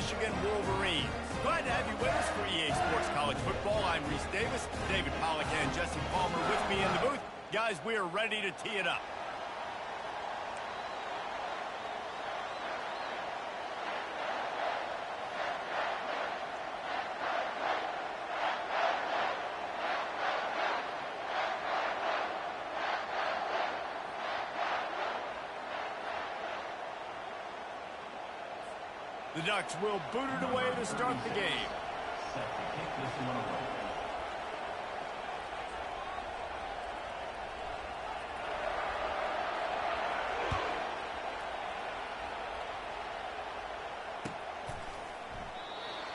Michigan Wolverines. Glad to have you with us for EA Sports College Football. I'm Reese Davis, David Pollack and Jesse Palmer with me in the booth. Guys, we are ready to tee it up. The Ducks will boot it away to start the game.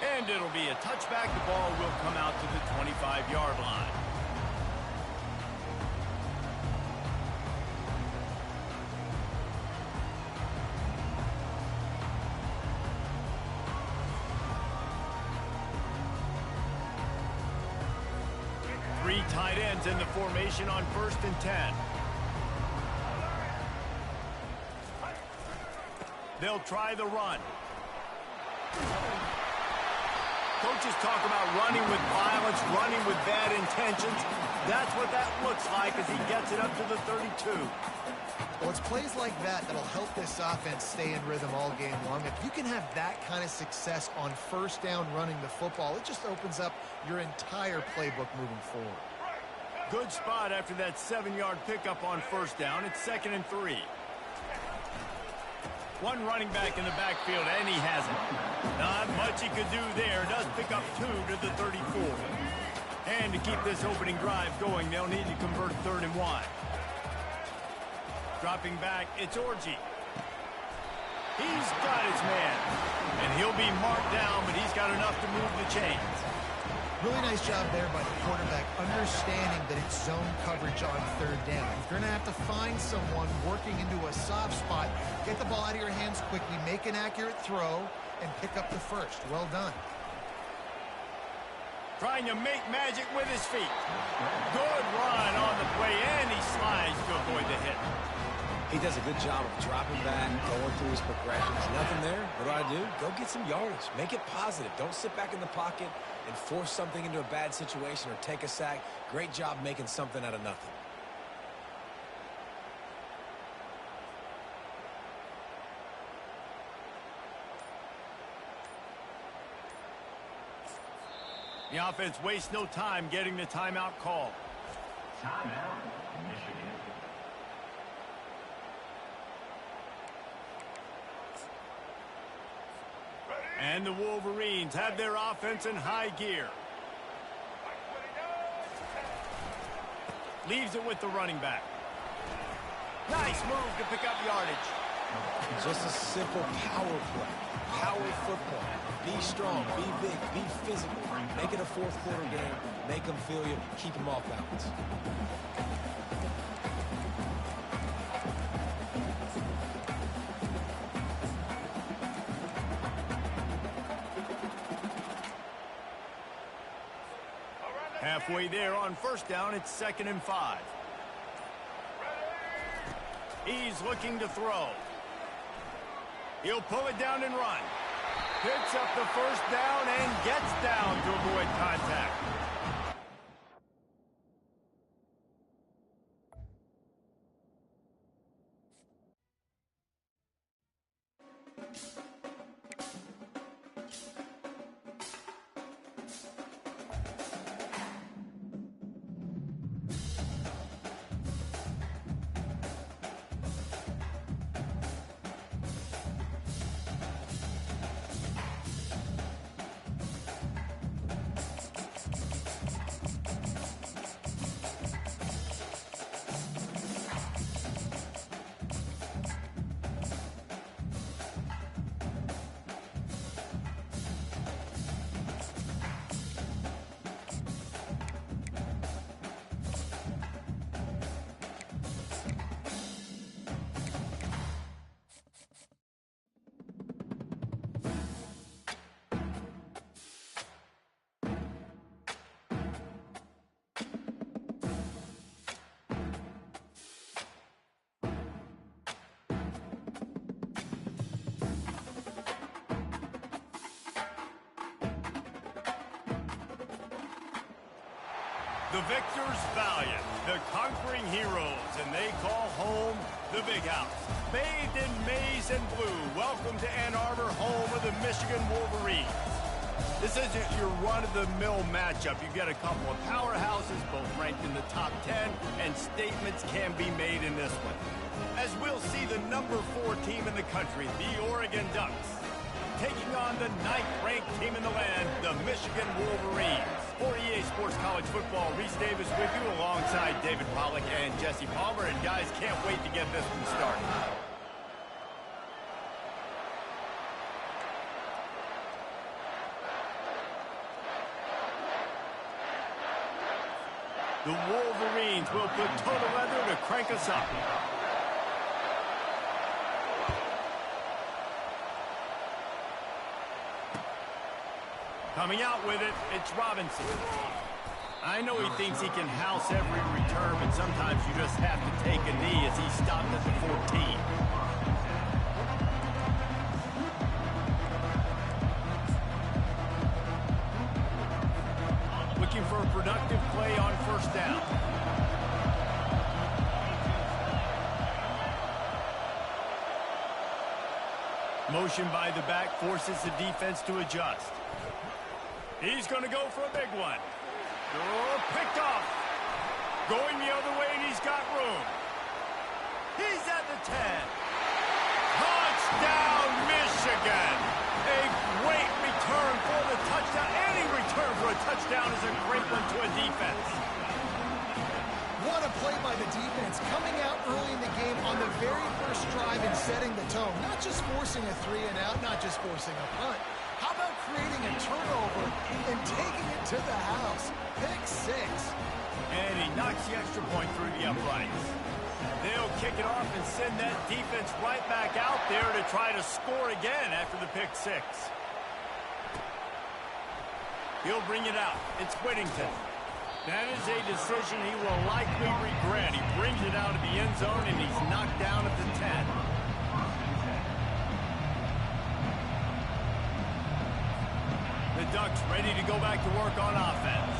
And it'll be a touchback. The ball will come out to the 25-yard line. Three tight ends in the formation on 1st and 10. They'll try the run. Coaches talk about running with violence, running with bad intentions. That's what that looks like as he gets it up to the 32. Well, it's plays like that that'll help this offense stay in rhythm all game long. If you can have that kind of success on 1st down running the football, it just opens up your entire playbook moving forward. Good spot after that 7-yard pickup on 1st down. It's 2nd and 3. One running back in the backfield, and he has it. Not much he could do there. Does pick up 2 to the 34. And to keep this opening drive going, they'll need to convert 3rd and 1. Dropping back, it's Orji. He's got his man. And he'll be marked down, but he's got enough to move the chains. Really nice job there by the quarterback, understanding that it's zone coverage on 3rd down. If you're going to have to find someone working into a soft spot, get the ball out of your hands quickly, make an accurate throw, and pick up the 1st. Well done. Trying to make magic with his feet. Good run on the play, and he slides to avoid the hit. He does a good job of dropping back, going through his progressions. Nothing there. What do? Go get some yardage. Make it positive. Don't sit back in the pocket and force something into a bad situation or take a sack. Great job making something out of nothing. The offense wastes no time getting the timeout call. Timeout, Michigan. And the Wolverines have their offense in high gear. Leaves it with the running back. Nice move to pick up yardage. Just a simple power play. Power football. Be strong, be big, be physical. Make it a 4th quarter game. Make them feel you. Keep them off balance. Halfway there on 1st down, it's 2nd and 5. He's looking to throw. He'll pull it down and run. Picks up the 1st down and gets down to avoid contact. The victors valiant, the conquering heroes, and they call home the Big House. Bathed in maize and blue, welcome to Ann Arbor, home of the Michigan Wolverines. This isn't your run-of-the-mill matchup. You get a couple of powerhouses, both ranked in the top 10, and statements can be made in this one. As we'll see the number 4 team in the country, the Oregon Ducks, taking on the 9th-ranked team in the land, the Michigan Wolverines. For EA Sports College Football, Reese Davis with you alongside David Pollack and Jesse Palmer. And guys, can't wait to get this one started. The Wolverines will put total leather to crank us up. Coming out with it, it's Robinson. I know he thinks he can house every return, but sometimes you just have to take a knee as he stopped at the 14. Looking for a productive play on first down. Motion by the back forces the defense to adjust. He's going to go for a big one. Oh, picked off. Going the other way, and he's got room. He's at the 10. Touchdown, Michigan. A great return for the touchdown. Any return for a touchdown is a great one to a defense. What a play by the defense, coming out early in the game on the very first drive and setting the tone. Not just forcing a 3-and-out, not just forcing a punt. How about creating a turnover and taking it to the house? Pick 6. And he knocks the extra point through the uprights. They'll kick it off and send that defense right back out there to try to score again after the pick 6. He'll bring it out. It's Whittington. That is a decision he will likely regret. He brings it out of the end zone, and he's knocked down at the 10. The Ducks ready to go back to work on offense.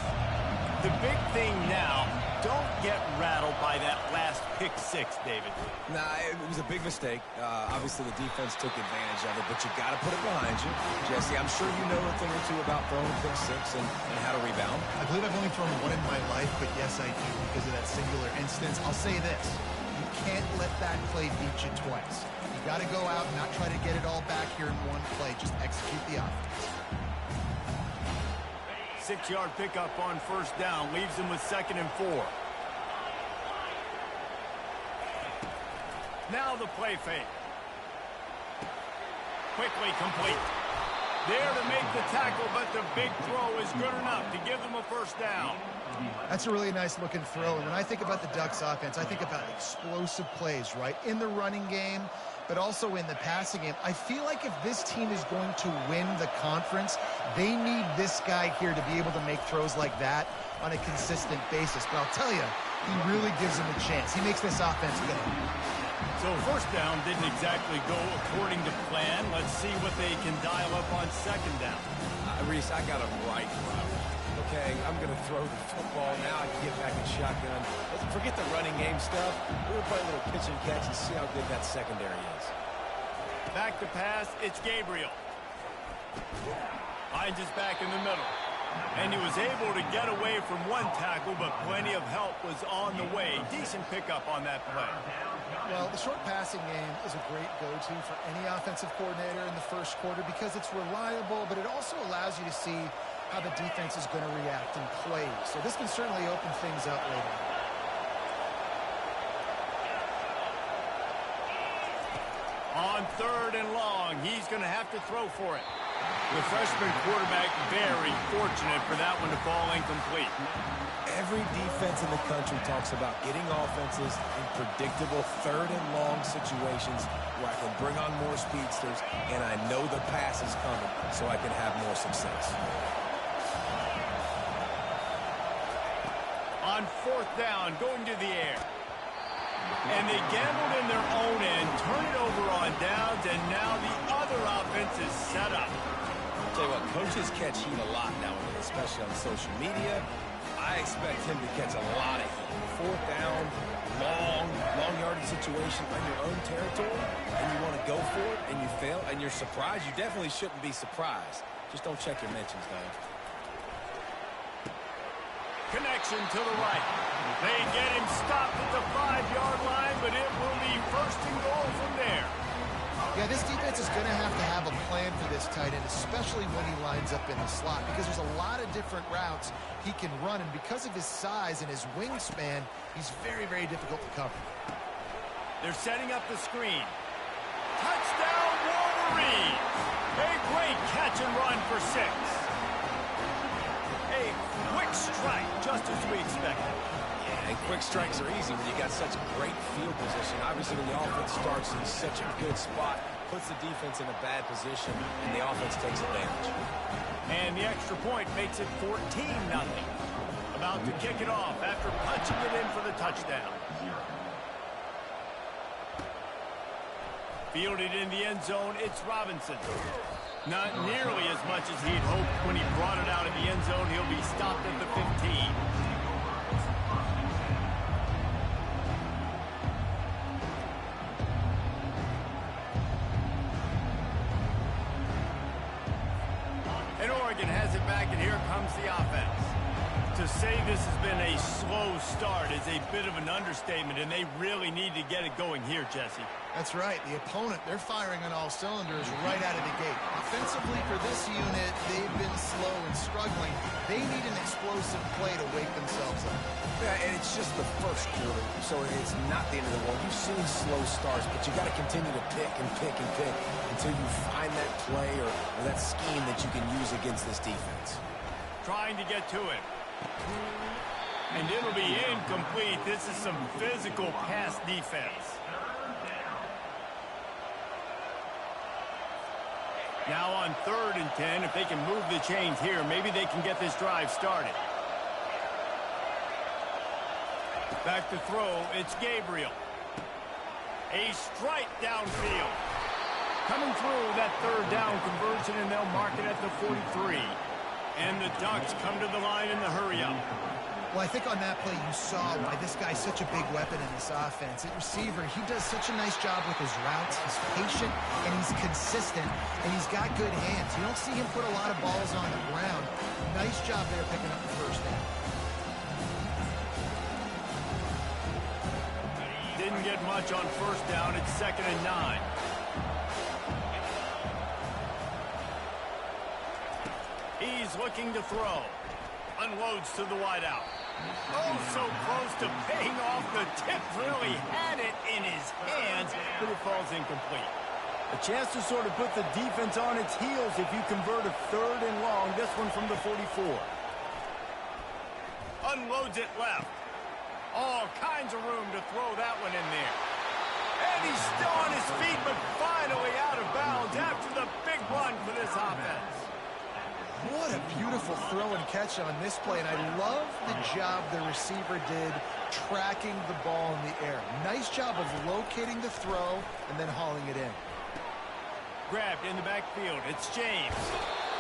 The big thing now, don't get rattled by that last pick 6, David. Nah, it was a big mistake. Obviously, the defense took advantage of it, but you got to put it behind you. Jesse, I'm sure you know a thing or two about throwing pick 6 and how to rebound. I believe I've only thrown one in my life, but yes, I do because of that singular instance. I'll say this. You can't let that play beat you twice. You got to go out and not try to get it all back here in one play. Just execute the offense. 6-yard pickup on first down leaves him with 2nd and 4. Now the play fake. Quickly complete. There to make the tackle, but the big throw is good enough to give them a first down. That's a really nice looking throw. And when I think about the Ducks offense, I think about explosive plays, right? In the running game, but also in the passing game. I feel like if this team is going to win the conference, they need this guy here to be able to make throws like that on a consistent basis. But I'll tell you, he really gives them a chance. He makes this offense go. So first down didn't exactly go according to plan. Let's see what they can dial up on 2nd down. Reese, I got him right. Okay, I'm going to throw the football now. I can get back in shotgun. Forget the running game stuff. We're going to play a little pitch and catch and see how good that secondary is. Back to pass, it's Gabriel. Hines is back in the middle. And he was able to get away from one tackle, but plenty of help was on the way. Decent pickup on that play. Well, the short passing game is a great go-to for any offensive coordinator in the first quarter because it's reliable, but it also allows you to see how the defense is going to react and play. So this can certainly open things up later. On 3rd and long, he's going to have to throw for it. The freshman quarterback very fortunate for that one to fall incomplete. Every defense in the country talks about getting offenses in predictable 3rd and long situations where I can bring on more speedsters and I know the pass is coming so I can have more success. On 4th down, going to the air. And they gambled in their own end, turn it over on downs, and now the other offense is set up. I'll tell you what, coaches catch heat a lot nowadays, especially on social media. I expect him to catch a lot of heat. Fourth down, long yardage situation on your own territory, and you want to go for it, and you fail, and you're surprised. You definitely shouldn't be surprised. Just don't check your mentions, though. Connection to the right. They get him stopped at the 5-yard line, but it will be first and goal from there. Yeah, this defense is going to have a plan for this tight end, especially when he lines up in the slot, because there's a lot of different routes he can run, and because of his size and his wingspan, he's very, very difficult to cover. They're setting up the screen. Touchdown, Wolverines! A great catch and run for 6. A quick strike, just as we expected. And quick strikes are easy when you got such great field position. Obviously, when the offense starts in such a good spot, puts the defense in a bad position, and the offense takes advantage. And the extra point makes it 14-0. About to kick it off after punching it in for the touchdown. Fielded in the end zone, it's Robinson. Not nearly as much as he'd hoped when he brought it out of the end zone. He'll be stopped at the 15. And Oregon has it back, and here comes the offense. To say this has been a slow start is a bit of an understatement, and they really need to get it going here, Jesse. That's right. The opponent, they're firing on all cylinders right out of the gate. Offensively for this unit, they've been slow and struggling. They need an explosive play to wake themselves up. Yeah, and it's just the first quarter, so it's not the end of the world. You've seen slow starts, but you got to continue to pick and pick and pick until you find that play or that scheme that you can use against this defense. Trying to get to it. And it'll be incomplete. This is some physical pass defense. Now on 3rd and 10, if they can move the chains here, maybe they can get this drive started. Back to throw, it's Gabriel. A strike downfield. Coming through that 3rd down conversion, and they'll mark it at the 43. And the Ducks come to the line in the hurry-up. Well, I think on that play you saw why this guy's such a big weapon in this offense. At receiver, he does such a nice job with his routes. He's patient, and he's consistent, and he's got good hands. You don't see him put a lot of balls on the ground. Nice job there picking up the first down. Didn't get much on 1st down. It's 2nd and 9. He's looking to throw. Unloads to the wideout. Oh, so close to paying off. The tip really had it in his hands, but it falls incomplete. A chance to sort of put the defense on its heels if you convert a 3rd and long. This one from the 44. Unloads it left. All kinds of room to throw that one in there. And he's still on his feet, but finally out of bounds after the big run for this offense. What a beautiful throw and catch on this play, and I love the job the receiver did tracking the ball in the air. Nice job of locating the throw and then hauling it in. Grabbed in the backfield. It's James.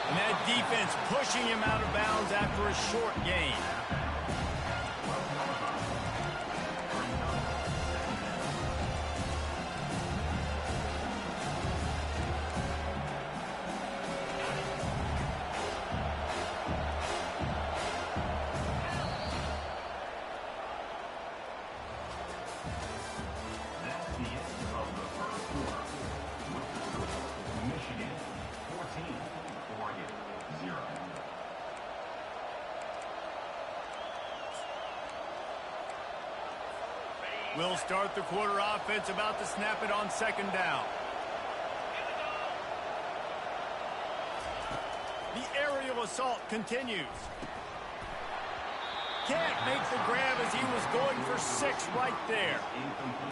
And that defense pushing him out of bounds after a short gain. We'll start the quarter offense, about to snap it on 2nd down. The aerial assault continues. Can't make the grab as he was going for 6 right there.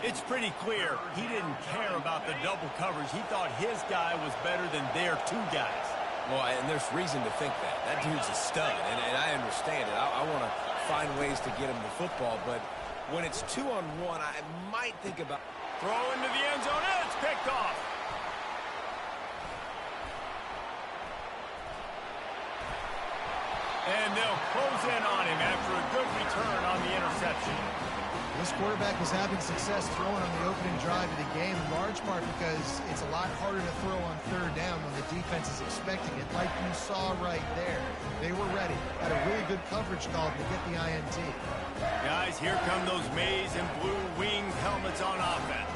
It's pretty clear he didn't care about the double coverage. He thought his guy was better than their 2 guys. Well, and there's reason to think that. That dude's a stud, and I understand it. I want to find ways to get him the football, but when it's 2-on-1, I might think about throw into the end zone, and it's picked off. And they'll close in on him after a good return on the interception. This quarterback was having success throwing on the opening drive of the game, in large part because it's a lot harder to throw on third down when the defense is expecting it, like you saw right there. They were ready. Had a really good coverage call to get the INT. Guys, here come those maize and blue winged helmets on offense.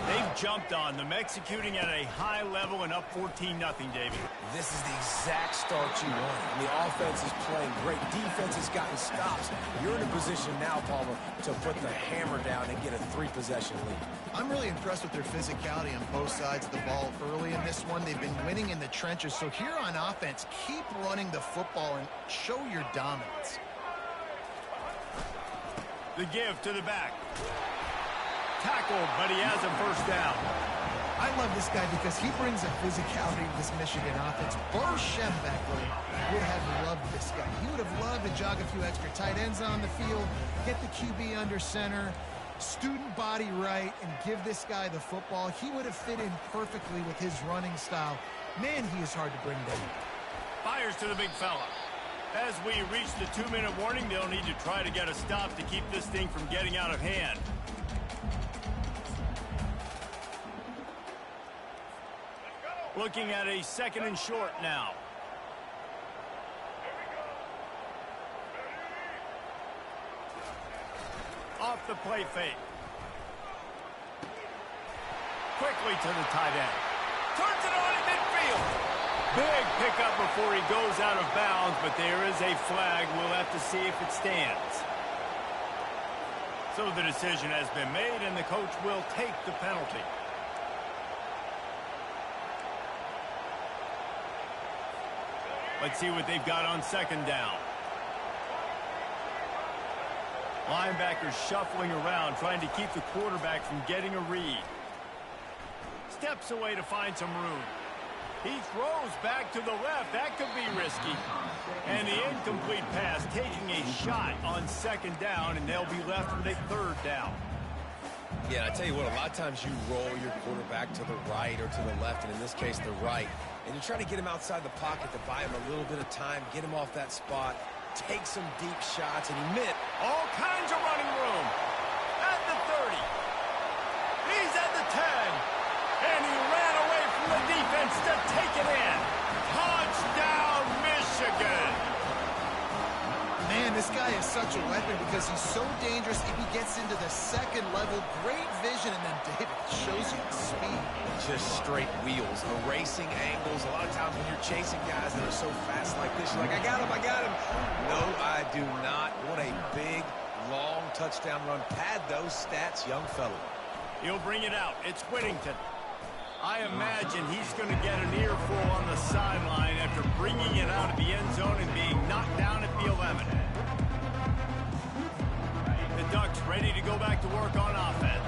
They've jumped on them, executing at a high level and up 14-0, David. This is the exact start you want. The offense is playing great. Defense has gotten stops. You're in a position now, Palmer, to put the hammer down and get a 3-possession lead. I'm really impressed with their physicality on both sides of the ball early in this one. They've been winning in the trenches. So here on offense, keep running the football and show your dominance. The give to the back. Tackled, but he has a first down. I love this guy because he brings a physicality to this Michigan offense. Bo Schembechler would have loved this guy. He would have loved to jog a few extra tight ends on the field, get the QB under center, student body right, and give this guy the football. He would have fit in perfectly with his running style. Man, he is hard to bring down. Fires to the big fella. As we reach the 2-minute warning, they'll need to try to get a stop to keep this thing from getting out of hand. Looking at a 2nd and short now. Off the play fake. Quickly to the tight end. Turns it on in midfield. Big pickup before he goes out of bounds, but there is a flag. We'll have to see if it stands. So the decision has been made, and the coach will take the penalty. Let's see what they've got on 2nd down. Linebackers shuffling around, trying to keep the quarterback from getting a read. Steps away to find some room. He throws back to the left. That could be risky. And the incomplete pass, taking a shot on 2nd down, and they'll be left with a 3rd down. Yeah, I tell you what, a lot of times you roll your quarterback to the right or to the left, and in this case, the right. And you're trying to get him outside the pocket to buy him a little bit of time, get him off that spot, take some deep shots, and he missed. All kinds of running room. At the 30. He's at the 10. And he ran away from the defense to take it in. Touchdown, Michigan. Man, this guy is such a weapon because he's so dangerous if he gets into the 2nd level. Great vision, and then David shows you the speed. Just straight wheels, erasing angles. A lot of times when you're chasing guys that are so fast like this, you're like, I got him, I got him. No, I do not. What a big, long touchdown run. Pad those stats, young fella. He'll bring it out. It's Whittington. I imagine he's going to get an earful on the sideline after bringing it out of the end zone and being knocked down at the 11. The Ducks ready to go back to work on offense.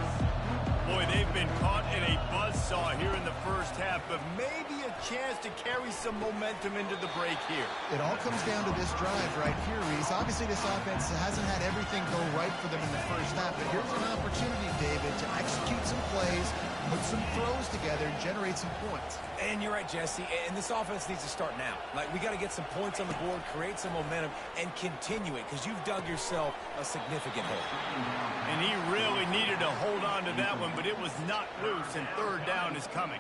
Boy, they've been caught in a buzzsaw here in the first half, but maybe a chance to carry some momentum into the break here. It all comes down to this drive right here, Reese. Obviously, this offense hasn't had everything go right for them in the first half, but here's an opportunity, David, to execute some plays, put some throws together, and generate some points. And you're right, Jesse, and this offense needs to start now. Like, we got to get some points on the board, create some momentum, and continue it, because you've dug yourself a significant hole. And he really needed to hold on to that one, but it was not loose, and 3rd down is coming.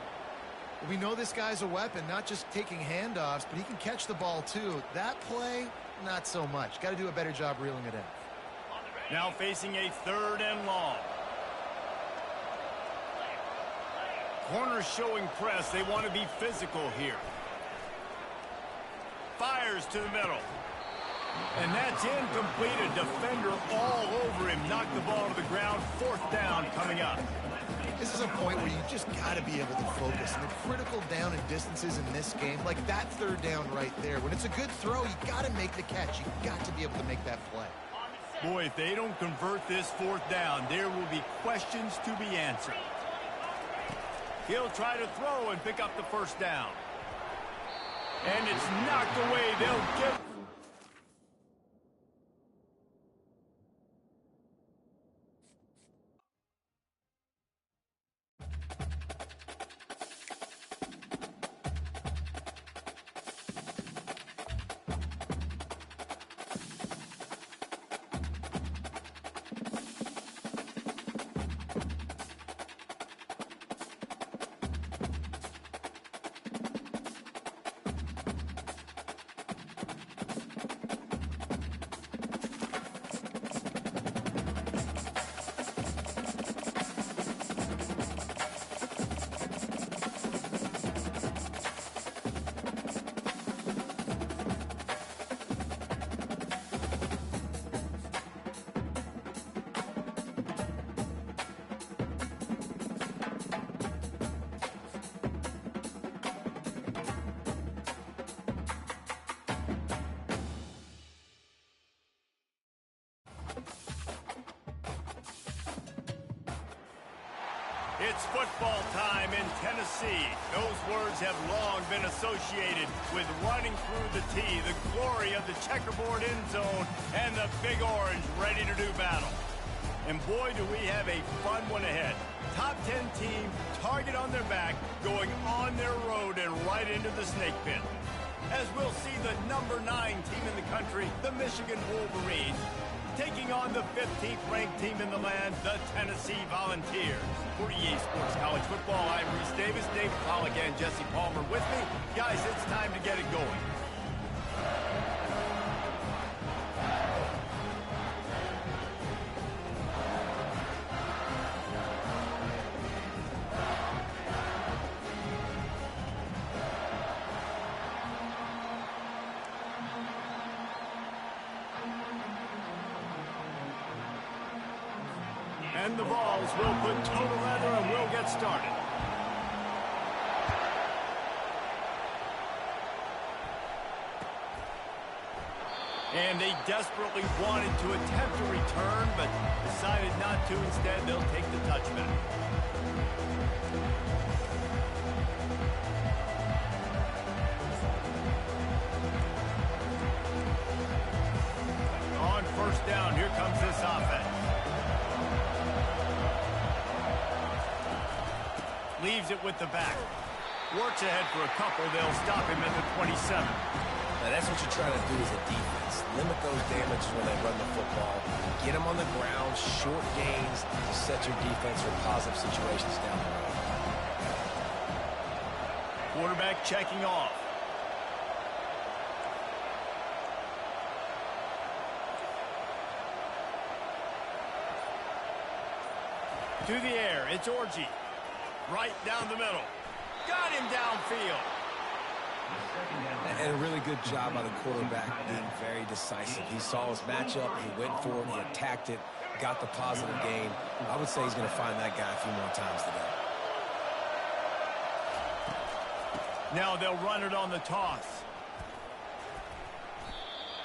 We know this guy's a weapon, not just taking handoffs, but he can catch the ball, too. That play, not so much. Got to do a better job reeling it in. Now facing a 3rd and long. Corners showing press. They want to be physical here. Fires to the middle. And that's incomplete. A defender all over him. Knocked the ball to the ground. 4th down coming up. This is a point where you just got to be able to focus. And the critical down and distances in this game, like that 3rd down right there. When it's a good throw, you got to make the catch. You got to be able to make that play. Boy, if they don't convert this 4th down, there will be questions to be answered. He'll try to throw and pick up the 1st down. And it's knocked away. They'll give... It's football time in Tennessee. Those words have long been associated with running through the tee, the glory of the checkerboard end zone, and the Big Orange ready to do battle. And boy, do we have a fun one ahead. Top 10 team, target on their back, going on their road and right into the snake pit. As we'll see the number 9 team in the country, the Michigan Wolverines, taking on the 15th ranked team in the land, the Tennessee Volunteers. For EA Sports College Football, I'm Reese Davis, Dave Pollock, and Jesse Palmer with me. Guys, it's time to get it going. And the balls will put total leather and we'll get started. And they desperately wanted to attempt a return, but decided not to. Instead, they'll take the touchback. On first down, here comes this offense. Leaves it with the back. Works ahead for a couple. They'll stop him at the 27. Now that's what you try to do as a defense. Limit those damages when they run the football. Get them on the ground, short gains to set your defense for positive situations down the road. Quarterback checking off. To the air, it's Orji. Right down the middle. Got him downfield. And a really good job by the quarterback being very decisive. He saw his matchup, he went for it, he attacked it, got the positive gain. I would say he's going to find that guy a few more times today. Now they'll run it on the toss.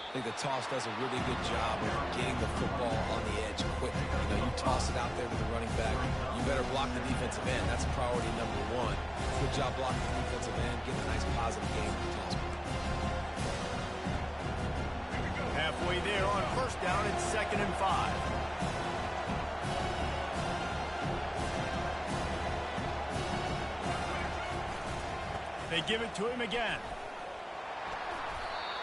I think the toss does a really good job of getting the football on the edge quickly. You know, you toss it out there to the running back, you better block the defensive end. That's priority number 1. Good job blocking the defensive end, getting a nice positive game with the toss. Halfway there on first down, it's 2nd and 5. They give it to him again.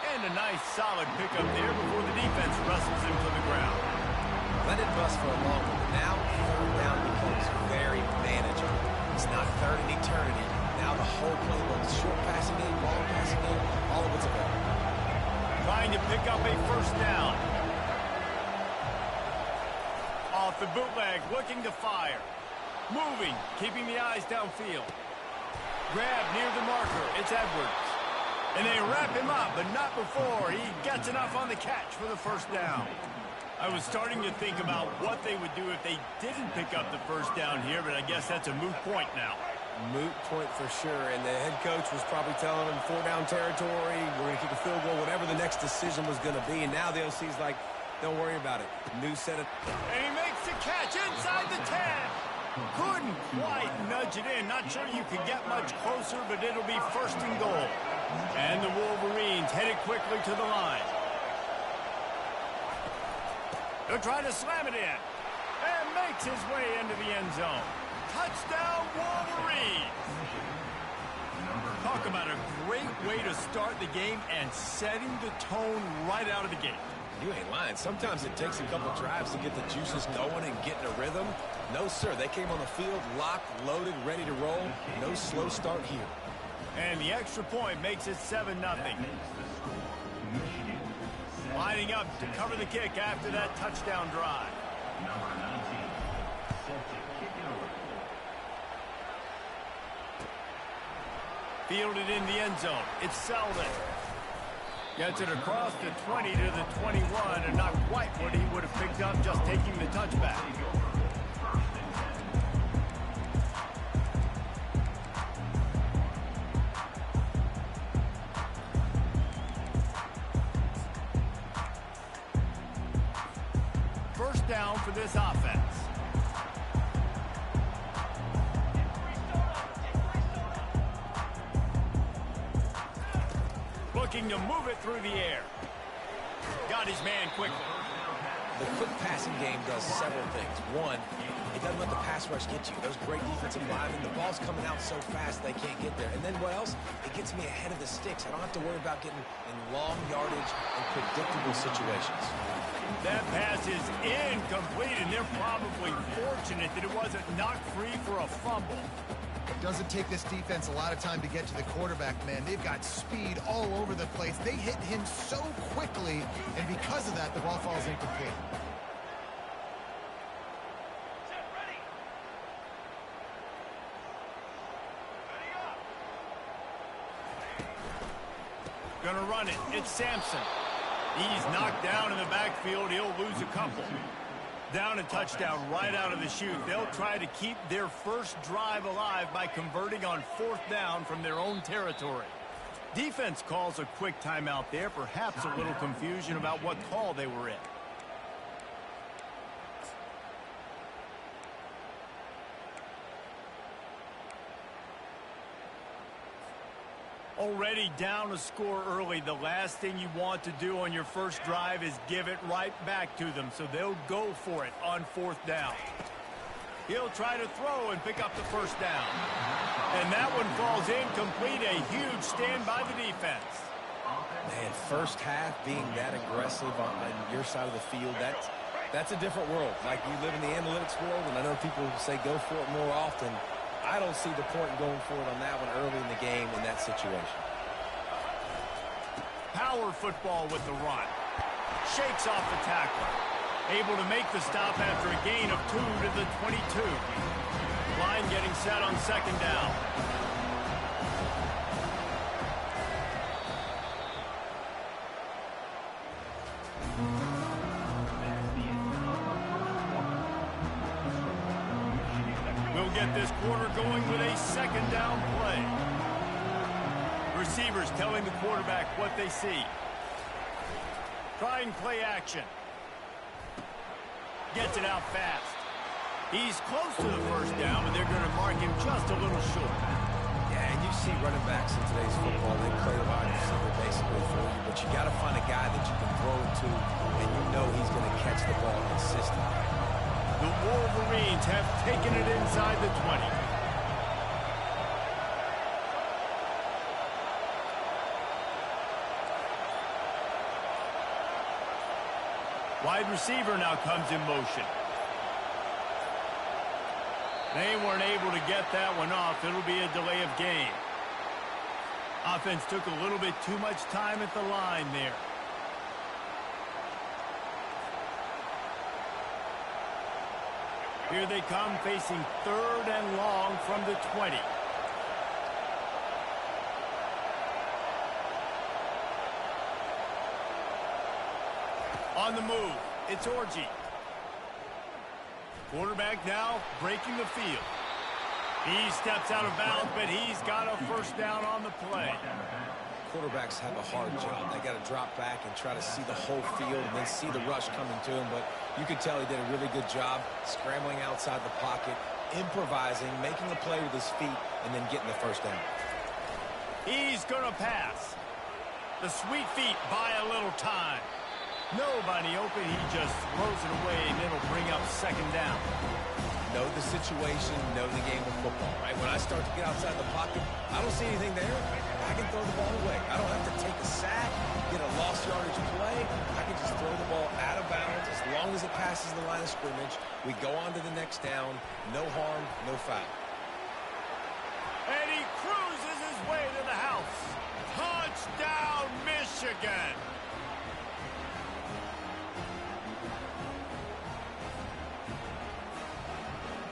And a nice solid pickup there before the defense wrestles him to the ground. Let it bust for a long one. Now, third down becomes very manageable. It's not third in eternity. Now the whole playbook, short passing game, long passing game, all of it's available. Trying to pick up a first down. Off the bootleg, looking to fire. Moving, keeping the eyes downfield. Grab near the marker, it's Edwards. And they wrap him up, but not before he gets enough on the catch for the first down. I was starting to think about what they would do if they didn't pick up the first down here, but I guess that's a moot point now. Moot point for sure, and the head coach was probably telling him 4-down territory, we're going to kick a field goal, whatever the next decision was going to be, and now the OC's like, don't worry about it. New set of... And he makes the catch inside the 10. Couldn't quite nudge it in. Not sure you could get much closer, but it'll be 1st and goal. And the Wolverines headed quickly to the line. They'll try to slam it in. And makes his way into the end zone. Touchdown, Wolverines! Talk about a great way to start the game and setting the tone right out of the gate. You ain't lying. Sometimes it takes a couple drives to get the juices going and get in a rhythm. No, sir. They came on the field, locked, loaded, ready to roll. No slow start here. And the extra point makes it 7-0. Lining up to cover the kick after that touchdown drive. Number 19, set to kick it over. Fielded in the end zone. It's Selden. Gets it across the 20 to the 21, and not quite what he would have picked up just taking the touchback. First down for this offense. Looking to move it through the air. Got his man quickly. The quick passing game does several things. One, it doesn't let the pass rush get you. There's great defensive linemen. The ball's coming out so fast they can't get there. And then what else? It gets me ahead of the sticks. I don't have to worry about getting in long yardage and predictable situations. That pass is incomplete, and they're probably fortunate that it wasn't knocked free for a fumble. It doesn't take this defense a lot of time to get to the quarterback, man. They've got speed all over the place. They hit him so quickly, and because of that, the ball falls incomplete. Gonna run it. It's Sampson. He's knocked down in the backfield. He'll lose a couple. Down a touchdown right out of the chute. They'll try to keep their first drive alive by converting on 4th down from their own territory. Defense calls a quick timeout there. Perhaps a little confusion about what call they were in. Already down a score early. The last thing you want to do on your first drive is give it right back to them, so they'll go for it on 4th down. He'll try to throw and pick up the first down. And that one falls incomplete. A huge stand by the defense. Man, first half being that aggressive on your side of the field, that's a different world. Like, you live in the analytics world, and I know people say go for it more often. I don't see the point in going for it on that one early in the game in that situation. Power football with the run. Shakes off the tackler. Able to make the stop after a gain of 2 to the 22. Line getting set on 2nd down. We'll get this quarter going with a 2nd down play. Receivers telling the quarterback what they see. Try and play action. Gets it out fast. He's close to the first down, but they're going to mark him just a little short. Yeah, and you see running backs in today's football, they play the wide receiver basically for you, but you got to find a guy that you can throw it to, and you know he's going to catch the ball consistently. The Wolverines have taken it inside the 20. Wide receiver now comes in motion. They weren't able to get that one off. It'll be a delay of game. Offense took a little bit too much time at the line there. Here they come, facing 3rd and long from the 20. On the move, it's Orji. Quarterback now breaking the field. He steps out of bounds, but he's got a first down on the play. Quarterbacks have a hard job. They got to drop back and try to see the whole field and then see the rush coming to him. But you could tell he did a really good job scrambling outside the pocket, improvising, making a play with his feet, and then getting the first down. He's going to pass. The sweet feet buy a little time. Nobody open. He just throws it away, and it'll bring up 2nd down. Know the situation, know the game of football, right? When I start to get outside the pocket, I don't see anything there. I can throw the ball away. I don't have to take a sack, get a lost yardage play. I can just throw the ball out of bounds as long as it passes the line of scrimmage. We go on to the next down. No harm, no foul. And he cruises his way to the house. Touchdown, Michigan!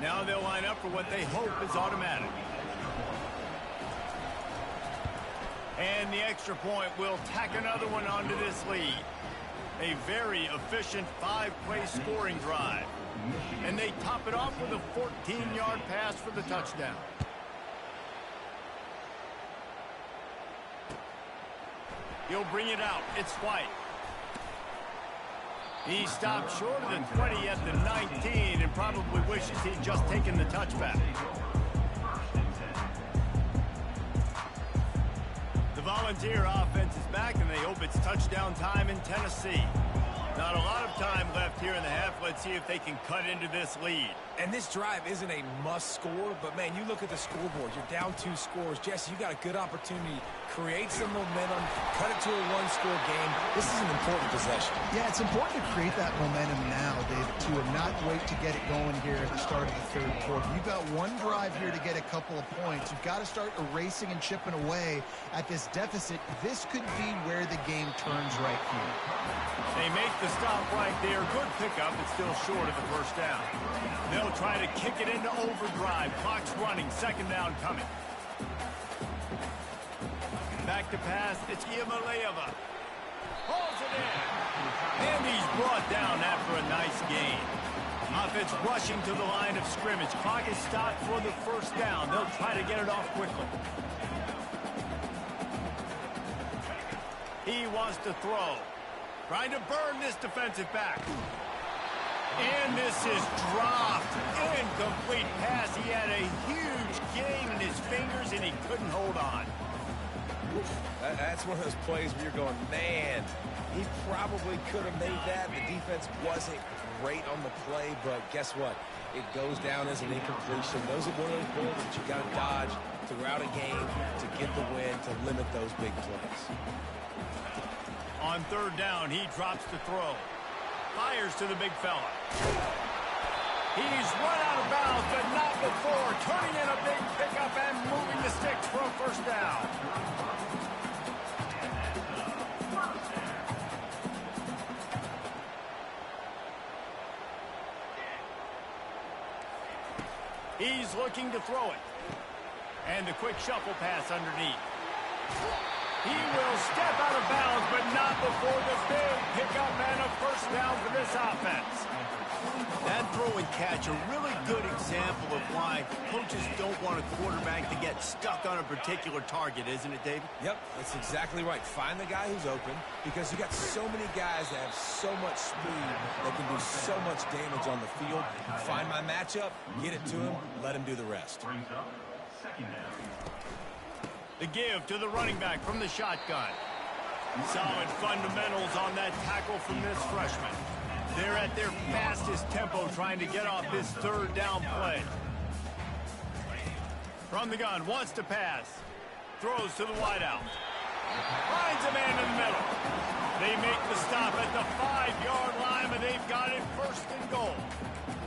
Now they'll line up for what they hope is automatic. And the extra point will tack another one onto this lead. A very efficient 5-play scoring drive. And they top it off with a 14-yard pass for the touchdown. He'll bring it out. It's White. He stopped short of the 20 at the 19 and probably wishes he'd just taken the touchback. The Volunteer offense is back, and they hope it's touchdown time in Tennessee. Not a lot of time left here in the half. Let's see if they can cut into this lead. And this drive isn't a must score, but, man, you look at the scoreboard. You're down 2 scores. Jesse, you got a good opportunity. Create some momentum. Cut it to a 1-score game. This is an important possession. Yeah, it's important to create that momentum now, David, too, and not wait to get it going here at the start of the third quarter. You've got one drive here to get a couple of points. You've got to start erasing and chipping away at this deficit. This could be where the game turns right here. They make the stop right there. Good pickup. It's still short of the first down. They'll try to kick it into overdrive. Clock's running. Second down coming. Back to pass. It's Iamaleava. Hauls it in. And he's brought down after a nice gain. Offense rushing to the line of scrimmage. Clock is stopped for the first down. They'll try to get it off quickly. He wants to throw. Trying to burn this defensive back. And this is dropped. Incomplete pass. He had a huge gain in his fingers, and he couldn't hold on. That's one of those plays where you're going, man, he probably could have made that. The defense wasn't great on the play, but guess what? It goes down as an incompletion. Those are one of those balls that you got to dodge throughout a game to get the win, to limit those big plays. On third down, he drops to throw. Fires to the big fella. He's run out of bounds, but not before. Turning in a big pickup and moving the sticks for a first down. He's looking to throw it. And the quick shuffle pass underneath. He will step out of bounds, but not before the big pickup and a first down for this offense. That throw and catch, a really good example of why coaches don't want a quarterback to get stuck on a particular target, isn't it, David? Yep, that's exactly right. Find the guy who's open, because you got so many guys that have so much speed that can do so much damage on the field. Find my matchup, get it to him, let him do the rest. Brings up second down. The give to the running back from the shotgun. Solid fundamentals on that tackle from this freshman. They're at their fastest tempo trying to get off this third down play. From the gun, wants to pass. Throws to the wideout. Finds a man in the middle. They make the stop at the 5-yard line, but they've got it first and goal.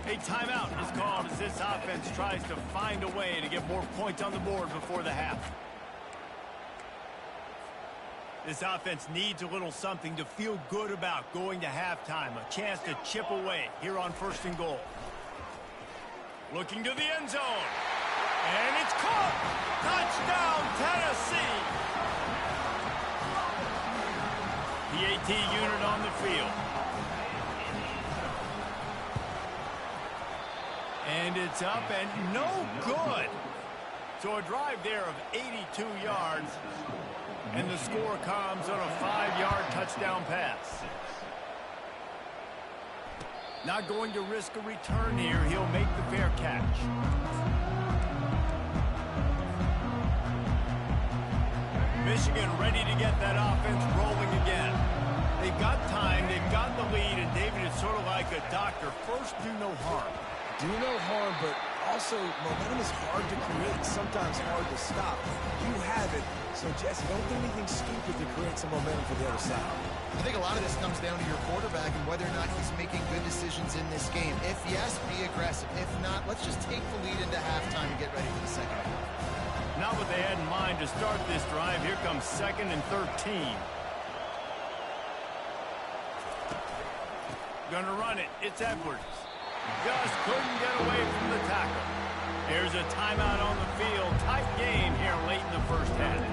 A timeout is called as this offense tries to find a way to get more points on the board before the half. This offense needs a little something to feel good about going to halftime. A chance to chip away here on first and goal. Looking to the end zone. And it's caught. Touchdown, Tennessee. The AT unit on the field. And it's up and no good. So a drive there of 82 yards. And the score comes on a 5-yard touchdown pass. Not going to risk a return here. He'll make the fair catch. Michigan ready to get that offense rolling again. They've got time. They've got the lead. And David, is sort of like a doctor. First, do no harm. Do no harm, but also momentum is hard to create, sometimes hard to stop. You have it. So, Jesse, don't do anything stupid to create some momentum for the other side. I think a lot of this comes down to your quarterback and whether or not he's making good decisions in this game. If yes, be aggressive. If not, let's just take the lead into halftime and get ready for the second half. Not what they had in mind to start this drive. Here comes 2nd and 13. Gonna run it. It's Edwards. Just couldn't get away from the tackle. There's a timeout on the field. Tight game here late in the first half.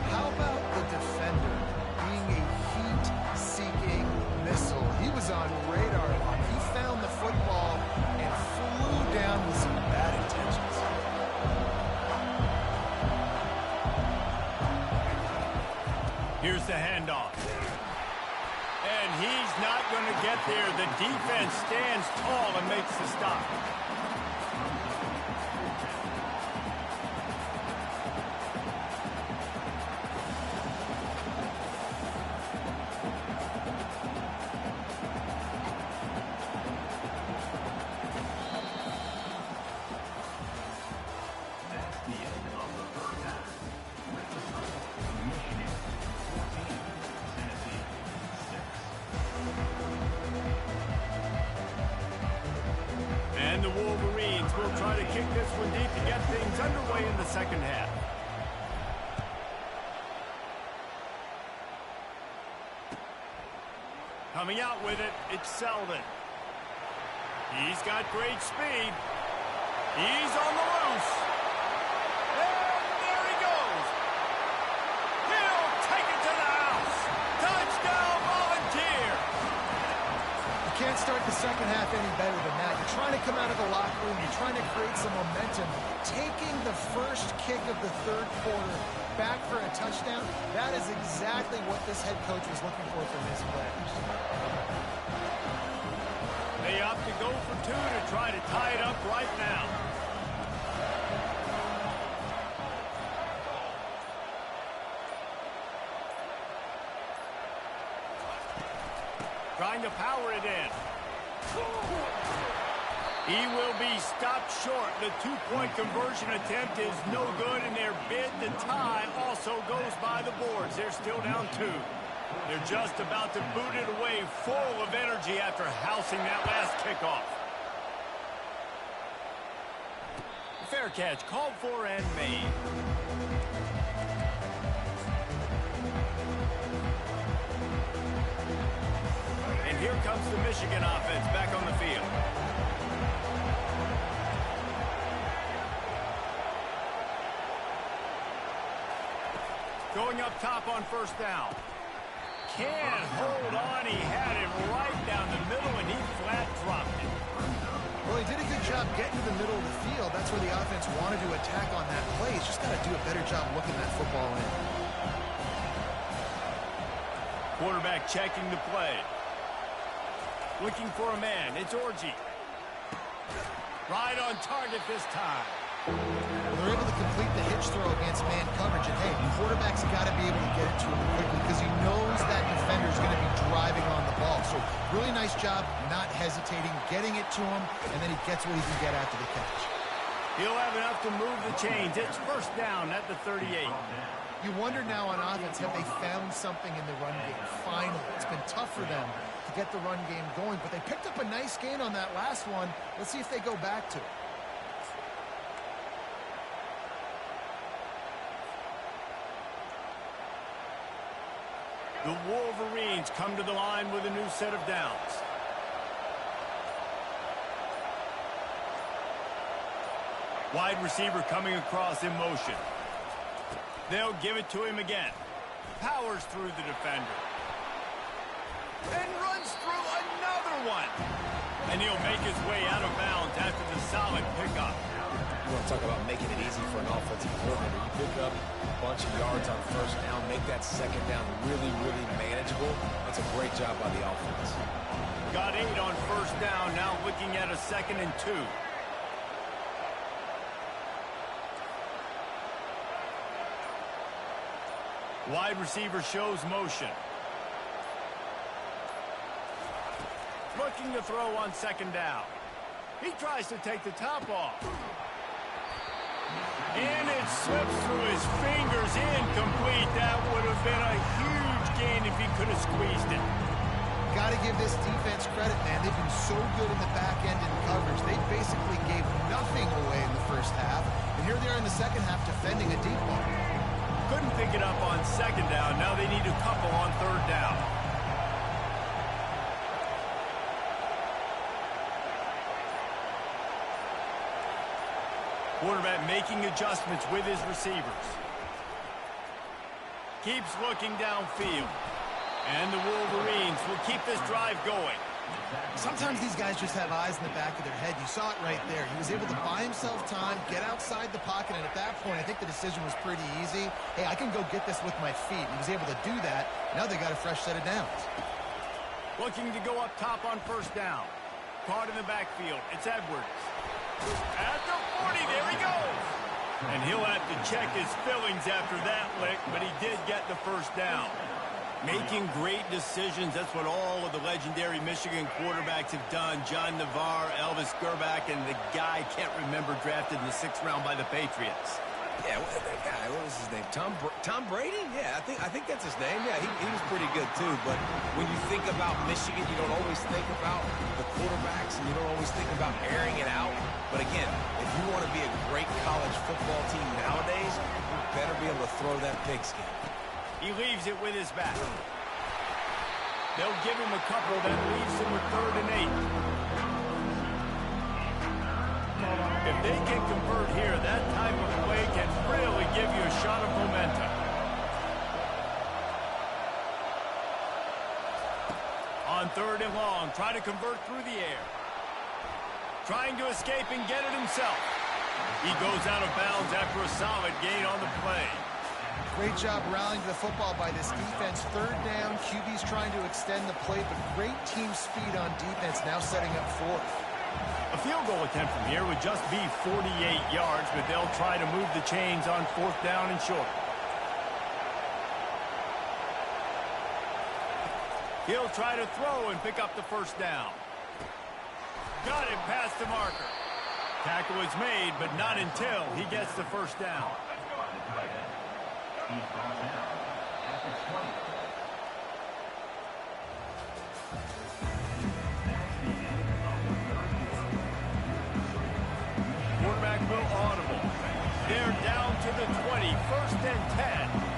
How about the defender being a heat-seeking missile? He was on radar lock. He found the football and flew down with some bad intentions. Here's the handoff. And he's not going to get there. The defense stands tall and makes the stop. And the Wolverines will try to kick this one deep to get things underway in the second half. Coming out with it, it's Selden. He's got great speed. He's on the loose. And there he goes. He'll take it to the house. Touchdown, Volunteer. You can't start the second half any better than that. You're trying to come out of the locker room. You're trying to create some momentum. Taking the first kick of the third quarter back for a touchdown, that is exactly what this head coach was looking for from his players. They opt to go for two to try to tie it up right now. Trying to power it in. He will be stopped short. The two-point conversion attempt is no good, and their bid to tie also goes by the boards. They're still down two. They're just about to boot it away, full of energy after housing that last kickoff. Fair catch, called for and made. And here comes the Michigan offense back on the field. Going up top on first down. Can't hold on. He had it right down the middle, and he flat dropped it. Well, he did a good job getting to the middle of the field. That's where the offense wanted to attack on that play. He's just got to do a better job looking that football in. Quarterback checking the play. Looking for a man. It's Orji. Right on target this time. They're able to complete the hitch throw against man coverage. And, hey, the quarterback's got to be able to get it to him quickly because he knows that defender's going to be driving on the ball. So really nice job not hesitating, getting it to him, and then he gets what he can get after the catch. He'll have enough to move the chains. It's first down at the 38. You wonder now on offense, have they found something in the run game? Finally. It's been tough for them to get the run game going, but they picked up a nice gain on that last one. Let's see if they go back to it. The Wolverines come to the line with a new set of downs. Wide receiver coming across in motion. They'll give it to him again. Powers through the defender. And runs through another one. And he'll make his way out of bounds after the solid pickup. You want to talk about making it easy for an offensive coordinator. You pick up a bunch of yards on first down, make that second down really, really manageable. That's a great job by the offense. Got 8 on first down, now looking at a 2nd and 2. Wide receiver shows motion. Looking to throw on 2nd down. He tries to take the top off. And it slips through his fingers, incomplete. That would have been a huge gain if he could have squeezed it. Got to give this defense credit, man. They've been so good in the back end in coverage. They basically gave nothing away in the first half. And here they are in the second half defending a deep ball. Couldn't pick it up on 2nd down. Now they need a couple on 3rd down. Quarterback making adjustments with his receivers. Keeps looking downfield. And the Wolverines will keep this drive going. Sometimes these guys just have eyes in the back of their head. You saw it right there. He was able to buy himself time, get outside the pocket, and at that point, I think the decision was pretty easy. Hey, I can go get this with my feet. He was able to do that. Now they got a fresh set of downs. Looking to go up top on first down. Caught in the backfield. It's Edwards. At the 40, there he goes. And he'll have to check his fillings after that lick, but he did get the first down. Making great decisions, that's what all of the legendary Michigan quarterbacks have done. John Navarre, Elvis Gerbach, and the guy I can't remember drafted in the 6th round by the Patriots. Yeah, that guy, what was his name? Tom Brady? Yeah, I think that's his name. Yeah, he was pretty good too. But when you think about Michigan, you don't always think about the quarterbacks, and you don't always think about airing it out. But again, if you want to be a great college football team nowadays, you better be able to throw that pigskin. He leaves it with his back. They'll give him a couple that leaves him with 3rd and 8. If they can convert here, that type of play can really give you a shot of momentum. On 3rd and long, try to convert through the air. Trying to escape and get it himself. He goes out of bounds after a solid gain on the play. Great job rallying to the football by this defense. 3rd down, QB's trying to extend the play, but great team speed on defense, now setting up 4th. A field goal attempt from here would just be 48 yards, but they'll try to move the chains on 4th down and short. He'll try to throw and pick up the 1st down. Got it past the marker. Tackle is made, but not until he gets the 1st down. He's brought down at the 20. Quarterback will audible. They're down to the 20. 1st and 10.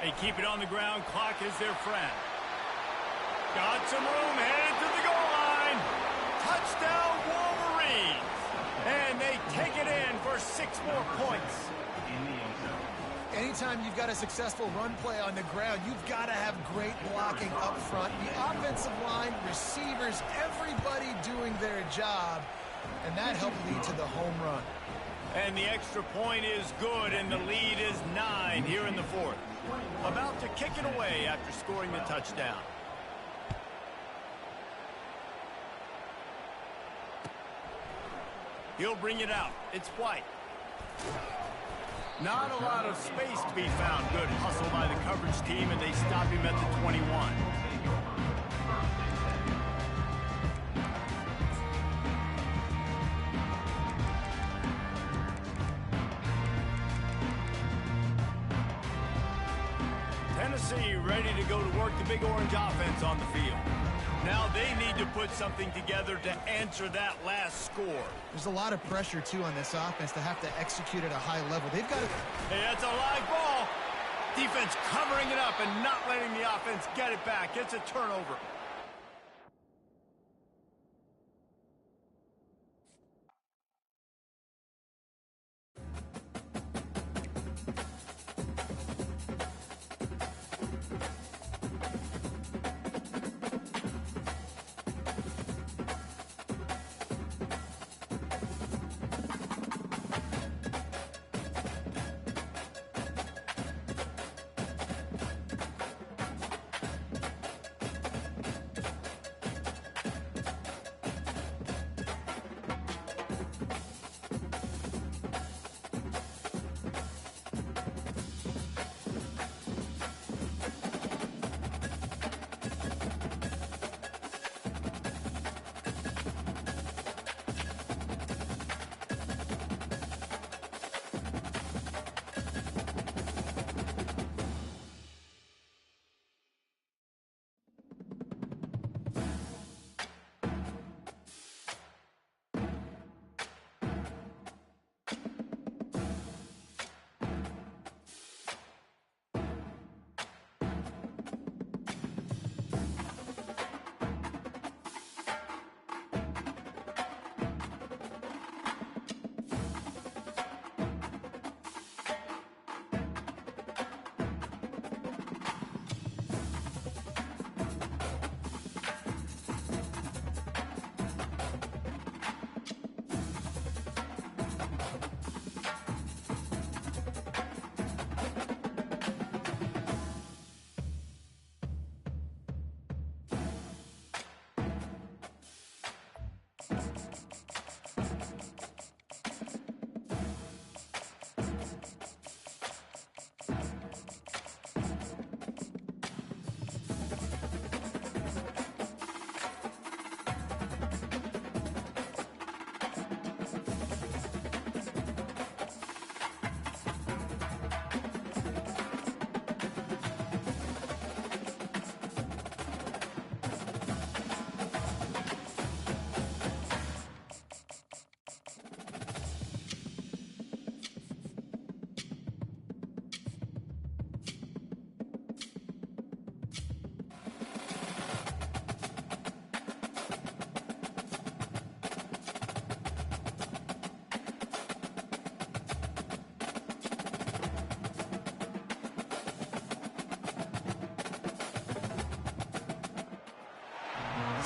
They keep it on the ground. Clock is their friend. Got some room. Headed to the goal line. Touchdown, Wolverines. And they take it in for 6 more points. In the end zone. Anytime you've got a successful run play on the ground, you've got to have great blocking up front. The offensive line, receivers, everybody doing their job. And that helped lead to the home run. And the extra point is good, and the lead is 9 here in the 4th. About to kick it away after scoring the touchdown. He'll bring it out. It's White. Not a lot of space to be found. Good hustle by the coverage team, and they stop him at the 21. Tennessee ready to go to work the Big Orange offense on the field. Now they need to put something together to answer that last score. There's a lot of pressure, too, on this offense to have to execute at a high level. They've got to... Hey, that's a live ball. Defense covering it up and not letting the offense get it back. It's a turnover.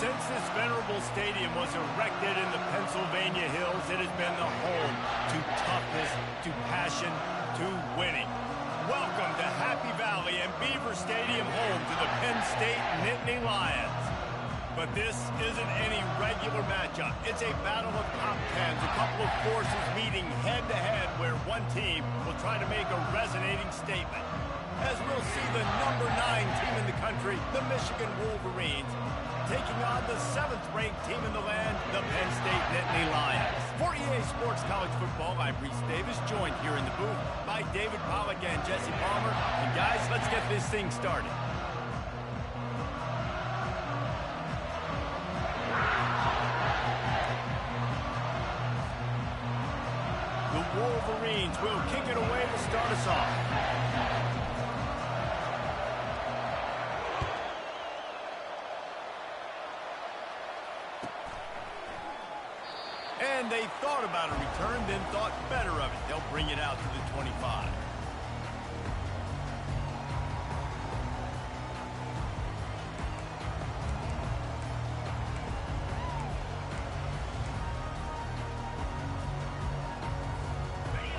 Since this venerable stadium was erected in the Pennsylvania Hills, it has been the home to toughness, to passion, to winning. Welcome to Happy Valley and Beaver Stadium, home to the Penn State Nittany Lions. But this isn't any regular matchup. It's a battle of top tens, a couple of forces meeting head-to-head where one team will try to make a resonating statement. As we'll see the number 9 team in the country, the Michigan Wolverines, taking on the 7th-ranked team in the land, the Penn State Nittany Lions. For EA Sports College Football, I'm Reese Davis, joined here in the booth by David Pollack and Jesse Palmer. And guys, let's get this thing started. The Wolverines will kick it away to start us off. And they thought about a return, then thought better of it. They'll bring it out to the 25.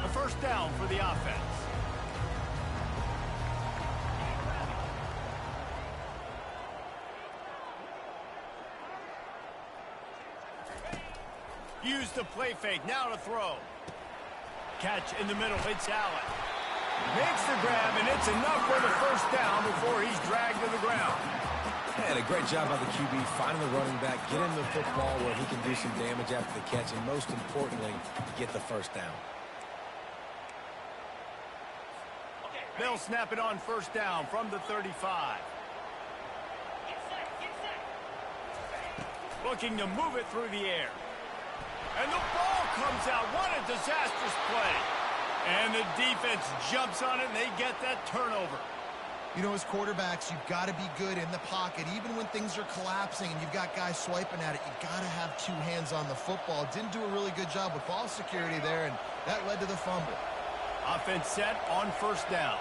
A first down for the offense. Use the play fake, now to throw. Catch in the middle, it's Allen. Makes the grab, and it's enough for the first down before he's dragged to the ground. And a great job by the QB, finding the running back, get him the football where he can do some damage after the catch, and most importantly, get the first down. They'll snap it on first down from the 35. Looking to move it through the air. And the ball comes out. What a disastrous play. And the defense jumps on it, and they get that turnover. You know, as quarterbacks, you've got to be good in the pocket. Even when things are collapsing and you've got guys swiping at it, you've got to have 2 hands on the football. Didn't do a really good job with ball security there, and that led to the fumble. Offense set on first down.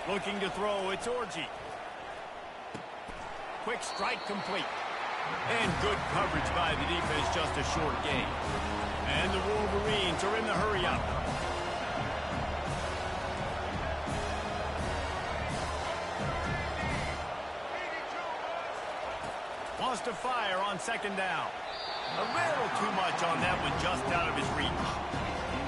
Looking to throw, it's Orji. Quick strike complete. And good coverage by the defense, just a short gain. And the Wolverines are in the hurry-up. Wants to fire on second down. A little too much on that one, just out of his reach.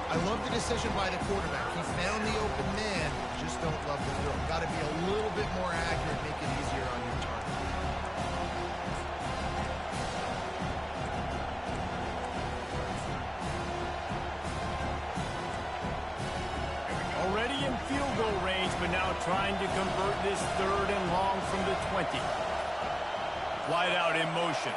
I love the decision by the quarterback. He found the open man. Just don't love the throw. Got to be a little bit more accurate, make it easier on your target. Already in field goal range, but now trying to convert this 3rd and long from the 20. Wide out in motion.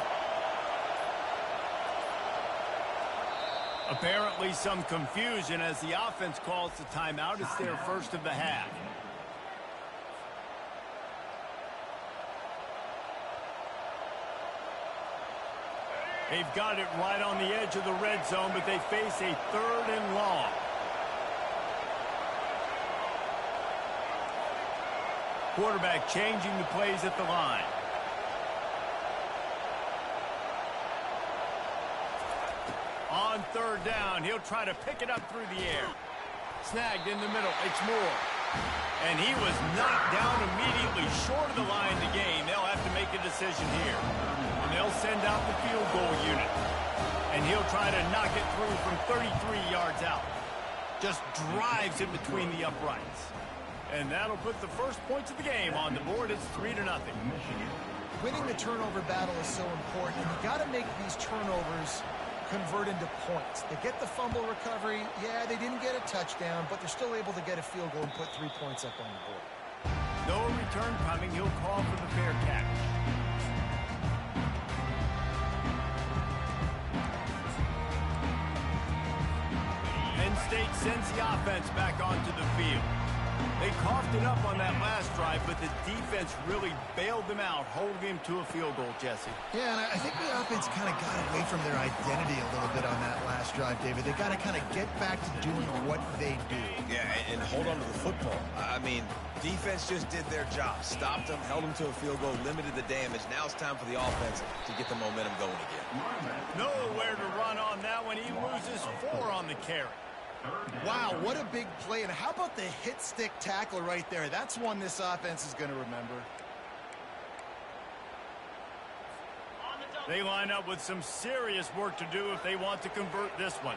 Apparently some confusion as the offense calls the timeout. It's their first of the half. They've got it right on the edge of the red zone, but they face a 3rd and long. Quarterback changing the plays at the line. On 3rd down, he'll try to pick it up through the air. Snagged in the middle, it's Moore. And he was knocked down immediately short of the line to gain. They'll have to make a decision here. And they'll send out the field goal unit. And he'll try to knock it through from 33 yards out. Just drives it between the uprights. And that'll put the first points of the game on the board. It's 3-0. Winning the turnover battle is so important, and you got to make these turnovers convert into points. They get the fumble recovery. Yeah, they didn't get a touchdown, but they're still able to get a field goal and put 3 points up on the board. No return coming. He'll call for the fair catch. Penn State sends the offense back onto the field. They coughed it up on that last drive, but the defense really bailed them out, holding him to a field goal, Jesse. Yeah, and I think the offense kind of got away from their identity a little bit on that last drive, David. They got to kind of get back to doing what they do. Yeah, and hold on to the football. I mean, defense just did their job. Stopped them, held them to a field goal, limited the damage. Now it's time for the offense to get the momentum going again. Nowhere to run on that one. He loses 4 on the carry. Wow, what a big play. And how about the hit stick tackle right there? That's one this offense is going to remember. They line up with some serious work to do if they want to convert this one.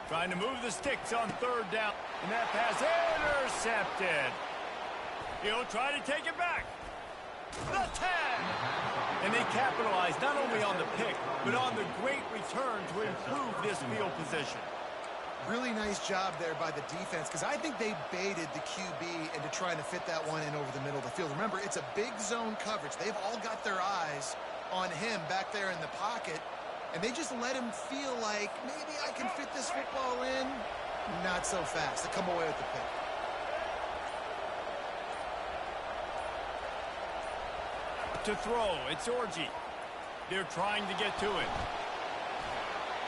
Trying to move the sticks on 3rd down. And that pass intercepted. He'll try to take it back. The 10! And they capitalize not only on the pick, but on the great return to improve this field position. Really nice job there by the defense, because I think they baited the QB into trying to fit that one in over the middle of the field. Remember, it's a big zone coverage. They've all got their eyes on him back there in the pocket, and they just let him feel like, maybe I can fit this football in. Not so fast. They come away with the pick. To throw, it's Orji. They're trying to get to it.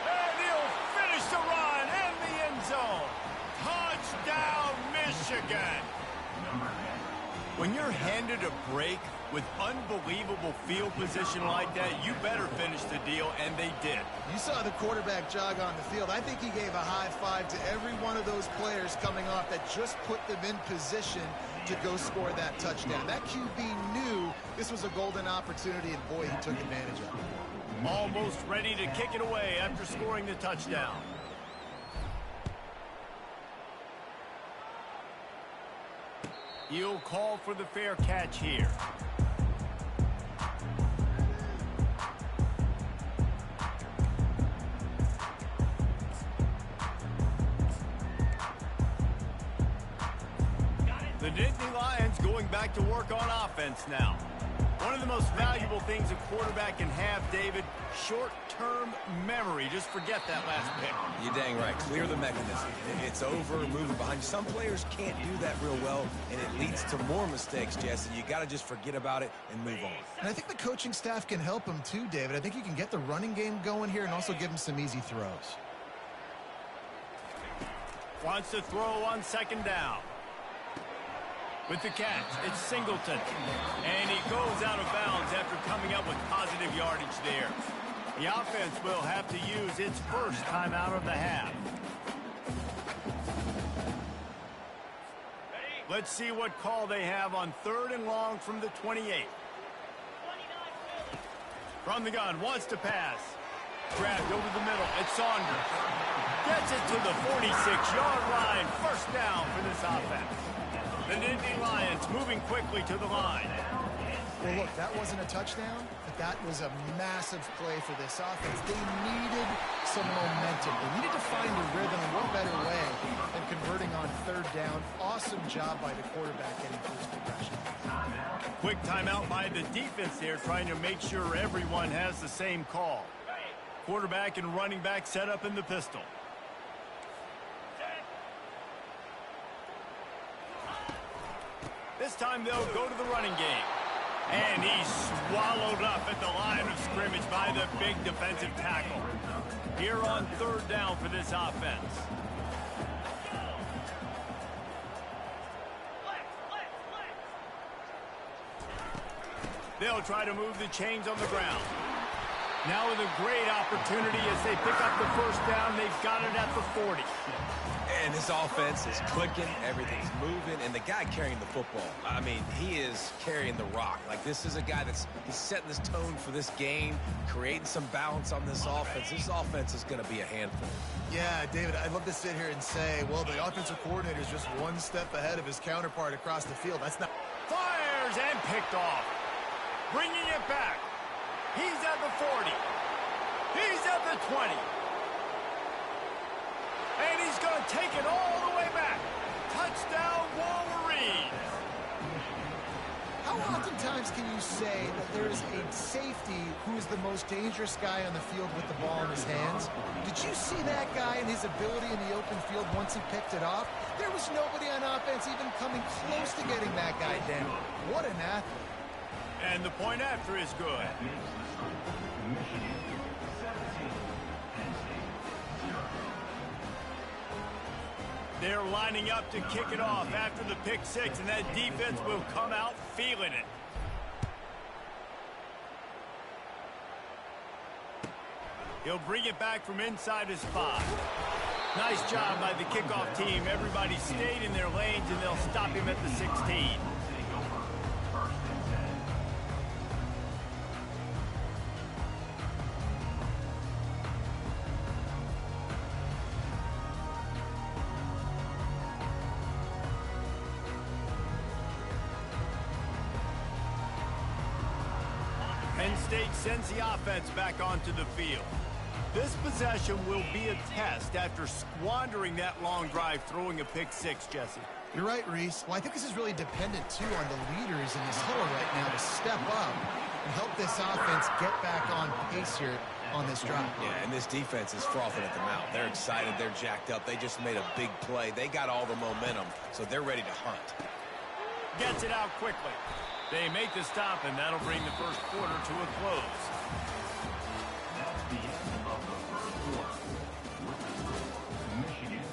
And he'll finish the run in the end zone. Touchdown, Michigan. When you're handed a break with unbelievable field position like that, you better finish the deal, and they did. You saw the quarterback jog on the field. I think he gave a high five to every one of those players coming off that just put them in position to go score that touchdown. That QB knew this was a golden opportunity, and boy, he took advantage of it. Almost ready to kick it away after scoring the touchdown. He'll call for the fair catch here. The Nittany Lions going back to work on offense now. One of the most valuable things a quarterback can have, David, short-term memory. Just forget that last pick. You're dang right. Clear the mechanism. It's over, move it behind you. Some players can't do that real well, and it leads to more mistakes, Jesse. You got to just forget about it and move on. And I think the coaching staff can help him too, David. I think you can get the running game going here and also give him some easy throws. Wants to throw on 2nd down. With the catch, it's Singleton. And he goes out of bounds after coming up with positive yardage there. The offense will have to use its first timeout of the half. Let's see what call they have on 3rd and long from the 28. From the gun, wants to pass. Grabbed over the middle, it's Saunders. Gets it to the 46-yard line. 1st down for this offense. The Nittany Lions moving quickly to the line. Well, look, that wasn't a touchdown, but that was a massive play for this offense. They needed some momentum. They needed to find a rhythm, and what better way than converting on 3rd down. Awesome job by the quarterback getting through his progression. Quick timeout by the defense there, trying to make sure everyone has the same call. Quarterback and running back set up in the pistol. This time they'll go to the running game. And he's swallowed up at the line of scrimmage by the big defensive tackle. Here on 3rd down for this offense. They'll try to move the chains on the ground. Now with a great opportunity as they pick up the 1st down. They've got it at the 40. And this offense is clicking, everything's moving, and the guy carrying the football, I mean, he is carrying the rock. Like, this is a guy he's setting this tone for this game, creating some balance on this offense. This offense is going to be a handful. Yeah, David, I'd love to sit here and say, well, the offensive coordinator is just one step ahead of his counterpart across the field. That's not... Fires and picked off. Bringing it back. He's at the 40. He's at the 20. And he's going to take it all the way back. Touchdown, Wolverines. How oftentimes can you say that there's a safety who is the most dangerous guy on the field with the ball in his hands? Did you see that guy and his ability in the open field once he picked it off? There was nobody on offense even coming close to getting that guy down. What an athlete. And the point after is good. Michigan 17, Penn State 0. They're lining up to kick it off after the pick six, and that defense will come out feeling it. He'll bring it back from inside his 5. Nice job by the kickoff team. Everybody stayed in their lanes, and they'll stop him at the 16. Penn State sends the offense back onto the field. This possession will be a test after squandering that long drive throwing a pick six, Jesse. You're right, Reese. Well, I think this is really dependent, too, on the leaders in this huddle right now to step up and help this offense get back on pace here on this drive. Yeah, and this defense is frothing at the mouth. They're excited. They're jacked up. They just made a big play. They got all the momentum, so they're ready to hunt. Gets it out quickly. They make the stop, and that'll bring the first quarter to a close. That's the end of the first quarter. Michigan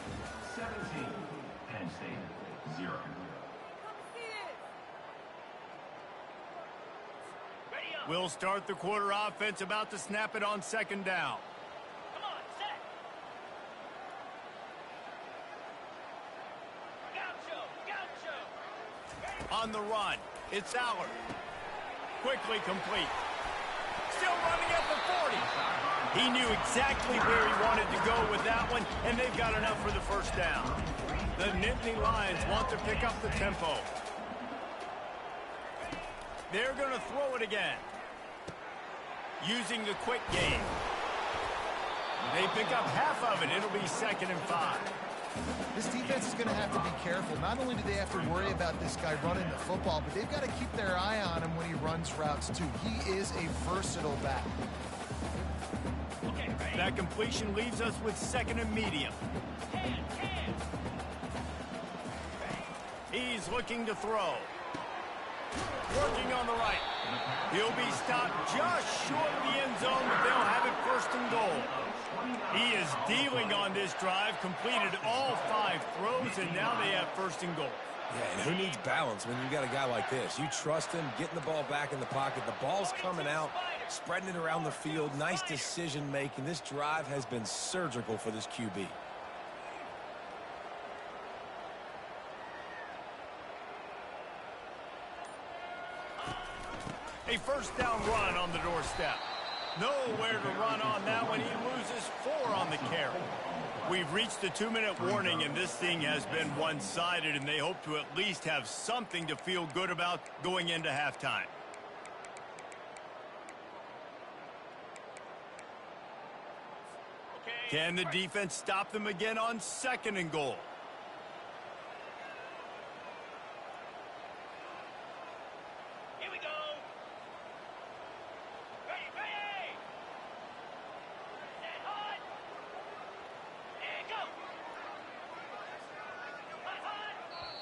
17, Penn State 0. We'll start the quarter offense, about to snap it on second down. Come on, set. Gaucho. On the run, it's Allard. Quickly complete. Still running at the 40. He knew exactly where he wanted to go with that one, and they've got enough for the first down. The Nittany Lions want to pick up the tempo. They're going to throw it again. Using the quick game. They pick up half of it. It'll be 2nd and 5. This defense is going to have to be careful. Not only do they have to worry about this guy running the football, but they've got to keep their eye on him when he runs routes, too. He is a versatile back. That completion leaves us with 2nd and medium. He's looking to throw. Working on the right. He'll be stopped just short of the end zone, but they'll have it 1st and goal. He is dealing on this drive, completed all 5 throws, and now they have 1st and goal. Yeah, and who needs balance when you got a guy like this? You trust him, getting the ball back in the pocket. The ball's coming out, spreading it around the field. Nice decision-making. This drive has been surgical for this QB. A 1st down run on the doorstep. Nowhere to run on that one. He loses 4 on the carry. We've reached the 2-minute warning, and this thing has been one-sided, and they hope to at least have something to feel good about going into halftime. Can the defense stop them again on 2nd and goal? Here we go. Ready, ready. Set hot. And go. Hot, hot.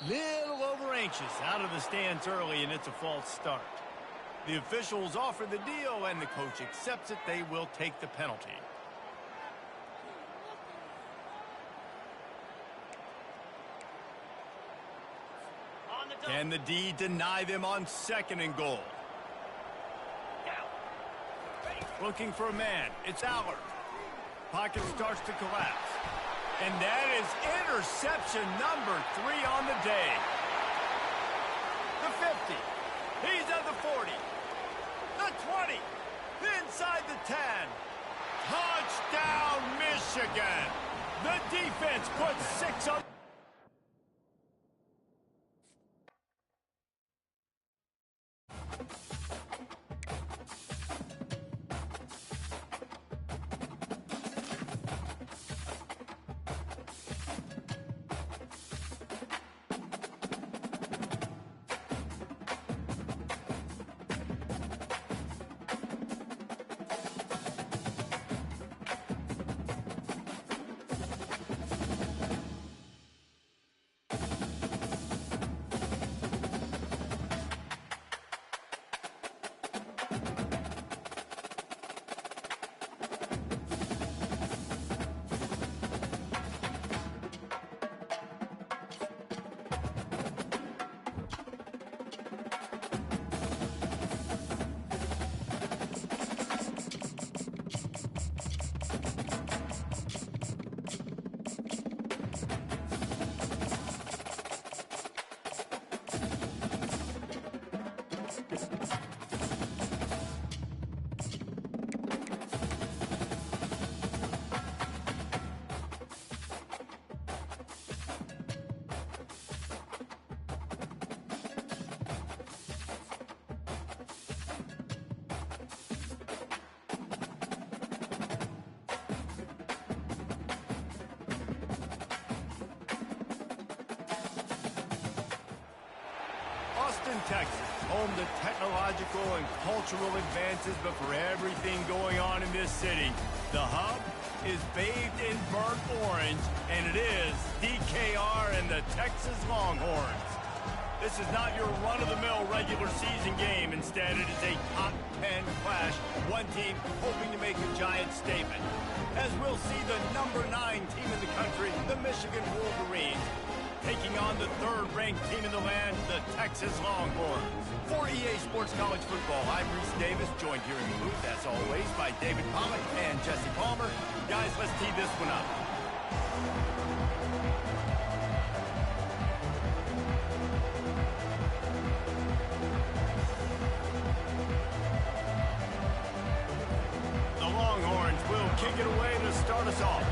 Little over anxious, out of the stands early, and it's a false start. The officials offer the deal, and the coach accepts it. They will take the penalty. On the double. Can the D deny them on 2nd and goal? Down. Ready. Looking for a man. It's Allard. Pocket starts to collapse. And that is interception number 3 on the day. The 50. He's at the 40. The 20. Inside the 10. Touchdown, Michigan. The defense puts 6 on. Texas, home to technological and cultural advances, but for everything going on in this city, the hub is bathed in burnt orange, and it is DKR and the Texas Longhorns. This is not your run-of-the-mill regular season game. Instead, it is a top 10 clash. One team hoping to make a giant statement. As we'll see the number 9 team in the country, the Michigan Wolverines, taking on the third-ranked team in the land, the Texas Longhorns. For EA Sports College Football, I'm Reese Davis, joined here in the booth, as always, by David Pollack and Jesse Palmer. Guys, let's tee this one up. Kick it away to start us off.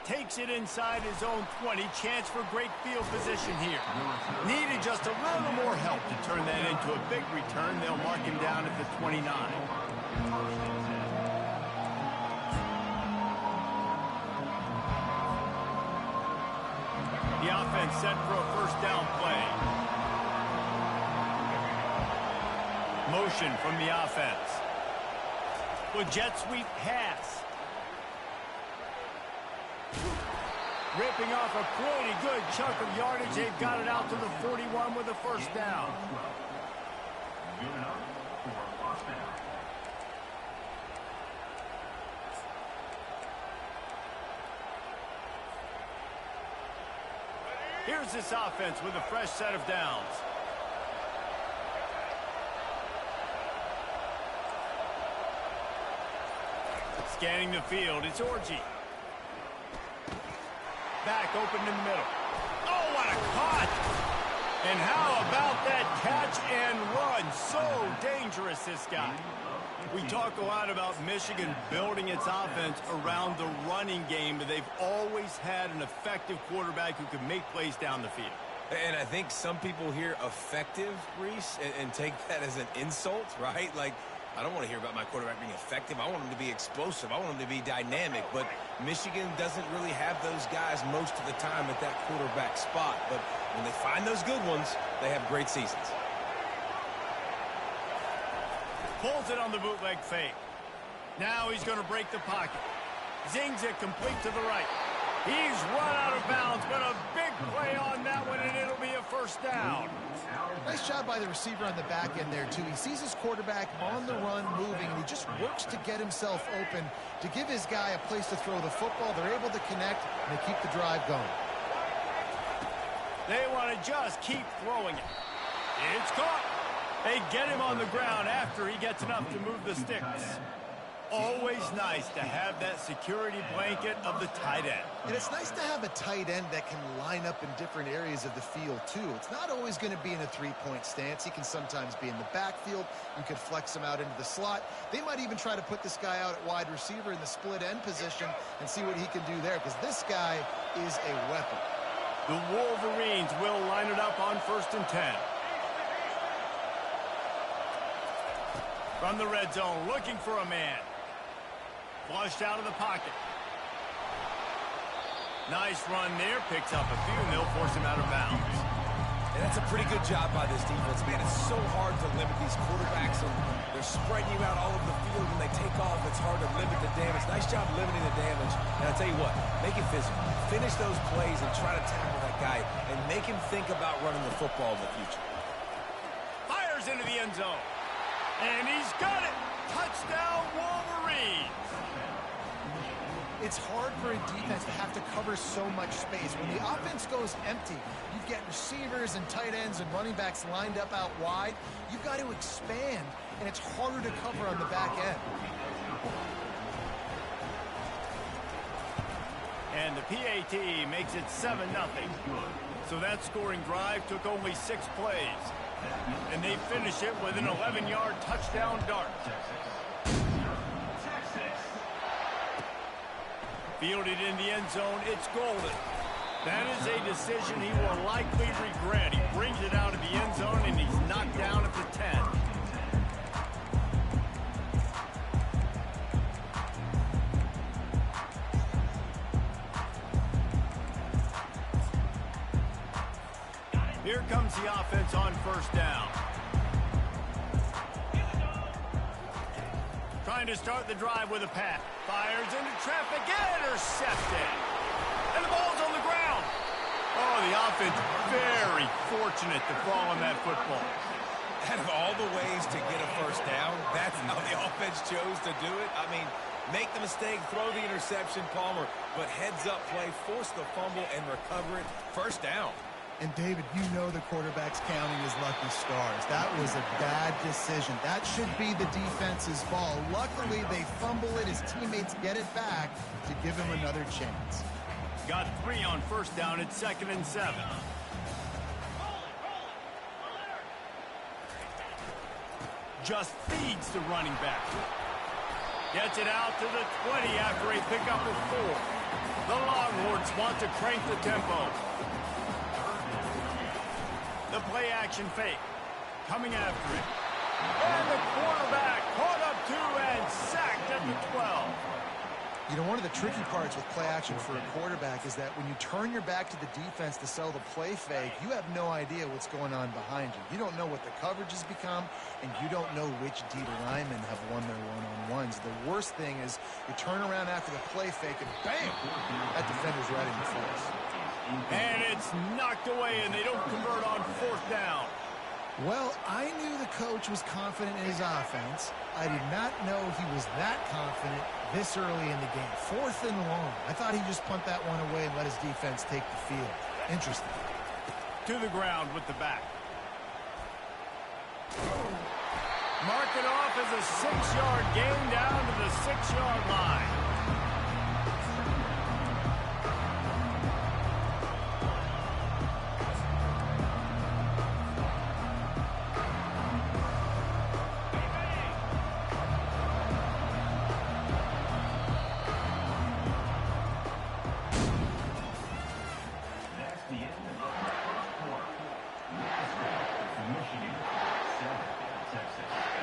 Takes it inside his own 20. Chance for great field position here. Needed just a little more help to turn that into a big return. They'll mark him down at the 29. The offense set for a first down play. Motion from the offense. With jet sweep pass. Ripping off a pretty good chunk of yardage. They've got it out to the 41 with a first down. Here's this offense with a fresh set of downs. Scanning the field, it's Orji. Back open in the middle. Oh, what a cut! And how about that catch and run? So dangerous, this guy. We talk a lot about Michigan building its offense around the running game, but they've always had an effective quarterback who can make plays down the field. And I think some people hear effective, Reese, and take that as an insult, right? Like, I don't want to hear about my quarterback being effective. I want him to be explosive. I want him to be dynamic. But Michigan doesn't really have those guys most of the time at that quarterback spot. But when they find those good ones, they have great seasons. Pulls it on the bootleg fake. Now he's going to break the pocket. Zings it complete to the right. He's run out of bounds, but a big play on that one, and it'll be a first down. Nice job by the receiver on the back end there, too. He sees his quarterback on the run moving, and he just works to get himself open to give his guy a place to throw the football. They're able to connect, and they keep the drive going. They want to just keep throwing it. It's caught. They get him on the ground after he gets enough to move the sticks. Always nice to have that security blanket of the tight end. And it's nice to have a tight end that can line up in different areas of the field, too. It's not always going to be in a three-point stance. He can sometimes be in the backfield. You could flex him out into the slot. They might even try to put this guy out at wide receiver in the split end position and see what he can do there, because this guy is a weapon. The Wolverines will line it up on 1st and 10. From the red zone, looking for a man. Flushed out of the pocket. Nice run there. Picks up a few, and they'll force him out of bounds. And that's a pretty good job by this defense. Man, it's so hard to limit these quarterbacks, and they're spreading you out all over the field. When they take off, it's hard to limit the damage. Nice job limiting the damage. And I'll tell you what, make it physical. Finish those plays and try to tackle that guy and make him think about running the football in the future. Fires into the end zone. And he's got it. Touchdown, Wolverines. It's hard for a defense to have to cover so much space. When the offense goes empty, you get receivers and tight ends and running backs lined up out wide. You've got to expand, and it's harder to cover on the back end. And the PAT makes it 7-0. So that scoring drive took only 6 plays. And they finish it with an 11-yard touchdown dart. Fielded in the end zone, it's golden. That is a decision he will likely regret. He brings it out of the end zone, and he's knocked down at the 10. Here comes the offense on first down. Trying to start the drive with a pass. Fires into traffic, intercepted. And the ball's on the ground. Oh, the offense very fortunate to fall on that football. Out of all the ways to get a first down, that's how the offense chose to do it. I mean, make the mistake, throw the interception, Palmer, but heads-up play, force the fumble, and recover it. First down. And, David, you know the quarterback's counting his lucky stars. That was a bad decision. That should be the defense's ball. Luckily, they fumble it. His teammates get it back to give him another chance. Got 3 on first down at 2nd and 7. Just feeds the running back. Gets it out to the 20 after a pickup of 4. The Longhorns want to crank the tempo. The play-action fake. Coming after it. And the quarterback caught up 2 and sacked at the 12. You know, one of the tricky parts with play action for a quarterback is that when you turn your back to the defense to sell the play fake, you have no idea what's going on behind you. You don't know what the coverage has become, and you don't know which D linemen have won their one-on-ones. The worst thing is you turn around after the play fake, and bam! That defender's right in your face. And it's knocked away, and they don't convert on 4th down. Well, I knew the coach was confident in his offense. I did not know he was that confident this early in the game. 4th and long. I thought he'd just punt that one away and let his defense take the field. Interesting. To the ground with the back. Mark it off as a 6-yard gain down to the 6-yard line.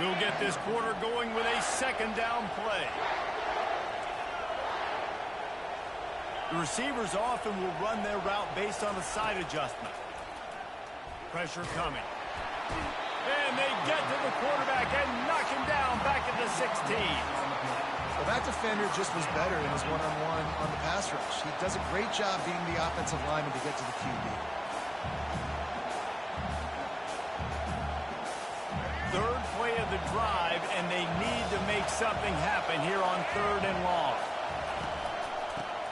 We'll get this quarter going with a 2nd down play. The receivers often will run their route based on a side adjustment. Pressure coming. And they get to the quarterback and knock him down back at the 16. Well, that defender just was better in his one-on-one on the pass rush. He does a great job being the offensive lineman to get to the QB. 3rd play of the drive, and they need to make something happen here on 3rd and long.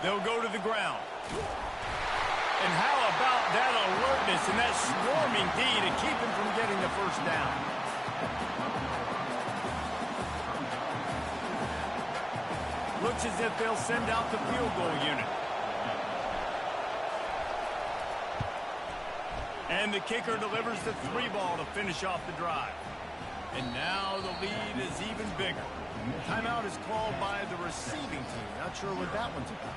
They'll go to the ground. And how about that alertness and that swarming D to keep him from getting the first down? Looks as if they'll send out the field goal unit. And the kicker delivers the 3 ball to finish off the drive. And now the lead is even bigger. Timeout is called by the receiving team. Not sure what that one's about.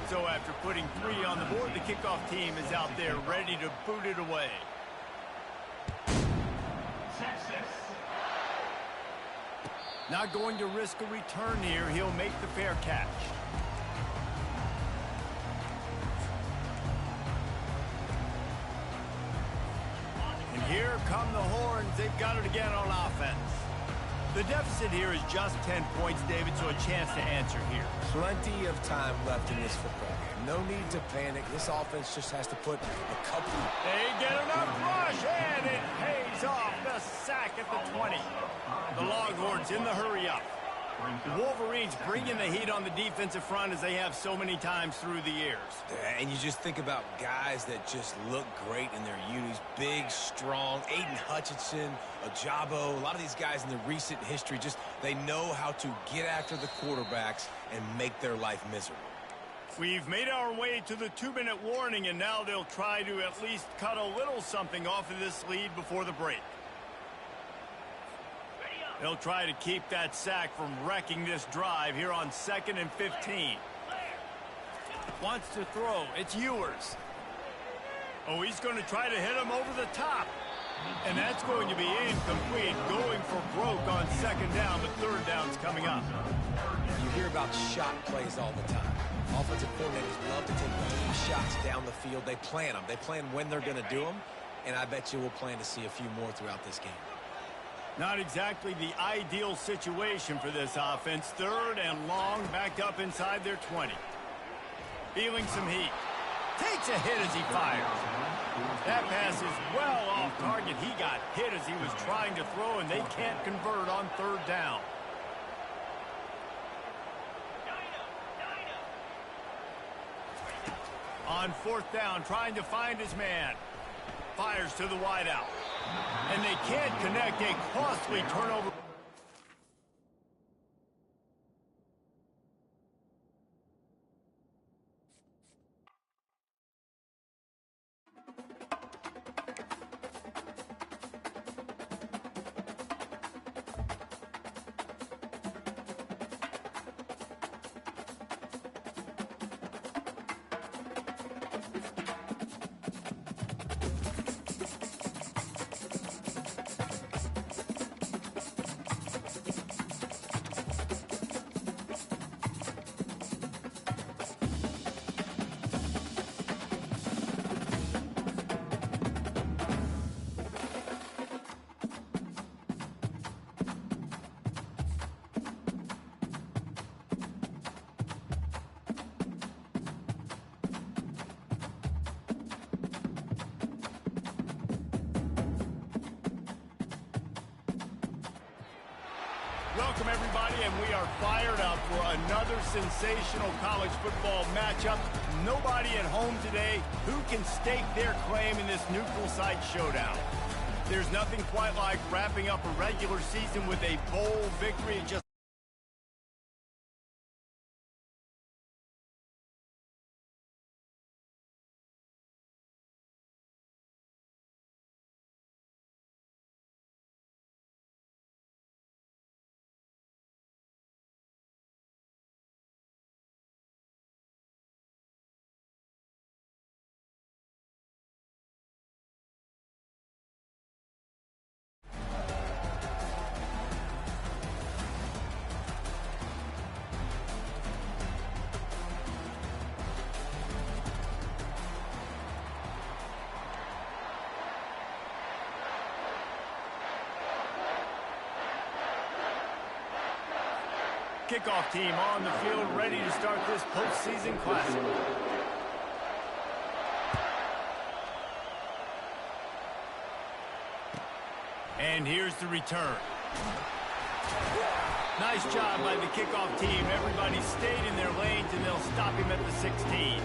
So after putting 3 on the board, the kickoff team is out there ready to boot it away. Not going to risk a return here. He'll make the fair catch. And here come the horns. They've got it again on offense. The deficit here is just 10 points, David, so a chance to answer here. Plenty of time left in this football game. No need to panic. This offense just has to put a couple. They get enough rush, and it pays off. The sack at the 20. The Longhorns in the hurry-up. The Wolverines bringing the heat on the defensive front as they have so many times through the years. And you just think about guys that just look great in their unis. Big, strong, Aiden Hutchinson, Ajabo. A lot of these guys in the recent history just, they know how to get after the quarterbacks and make their life miserable. We've made our way to the 2-minute warning, and now they'll try to at least cut a little something off of this lead before the break. They'll try to keep that sack from wrecking this drive here on 2nd and 15. Wants to throw. It's Ewers. Oh, he's going to try to hit him over the top. And that's going to be incomplete, going for broke on second down, but third down's coming up. You hear about shot plays all the time. Offensive coordinators love to take deep shots down the field. They plan them. They plan when they're going to do them, and I bet you we'll plan to see a few more throughout this game. Not exactly the ideal situation for this offense. Third and long, backed up inside their 20. Feeling some heat. Takes a hit as he fires. That pass is well off target. He got hit as he was trying to throw, and they can't convert on third down. On fourth down, trying to find his man. Fires to the wideout. And they can't connect. A costly turnover. Welcome, everybody, and we are fired up for another sensational college football matchup. Nobody at home today who can stake their claim in this neutral site showdown. There's nothing quite like wrapping up a regular season with a bowl victory. It just kickoff team on the field, ready to start this postseason classic. And here's the return. Nice job by the kickoff team. Everybody stayed in their lanes, and they'll stop him at the 16.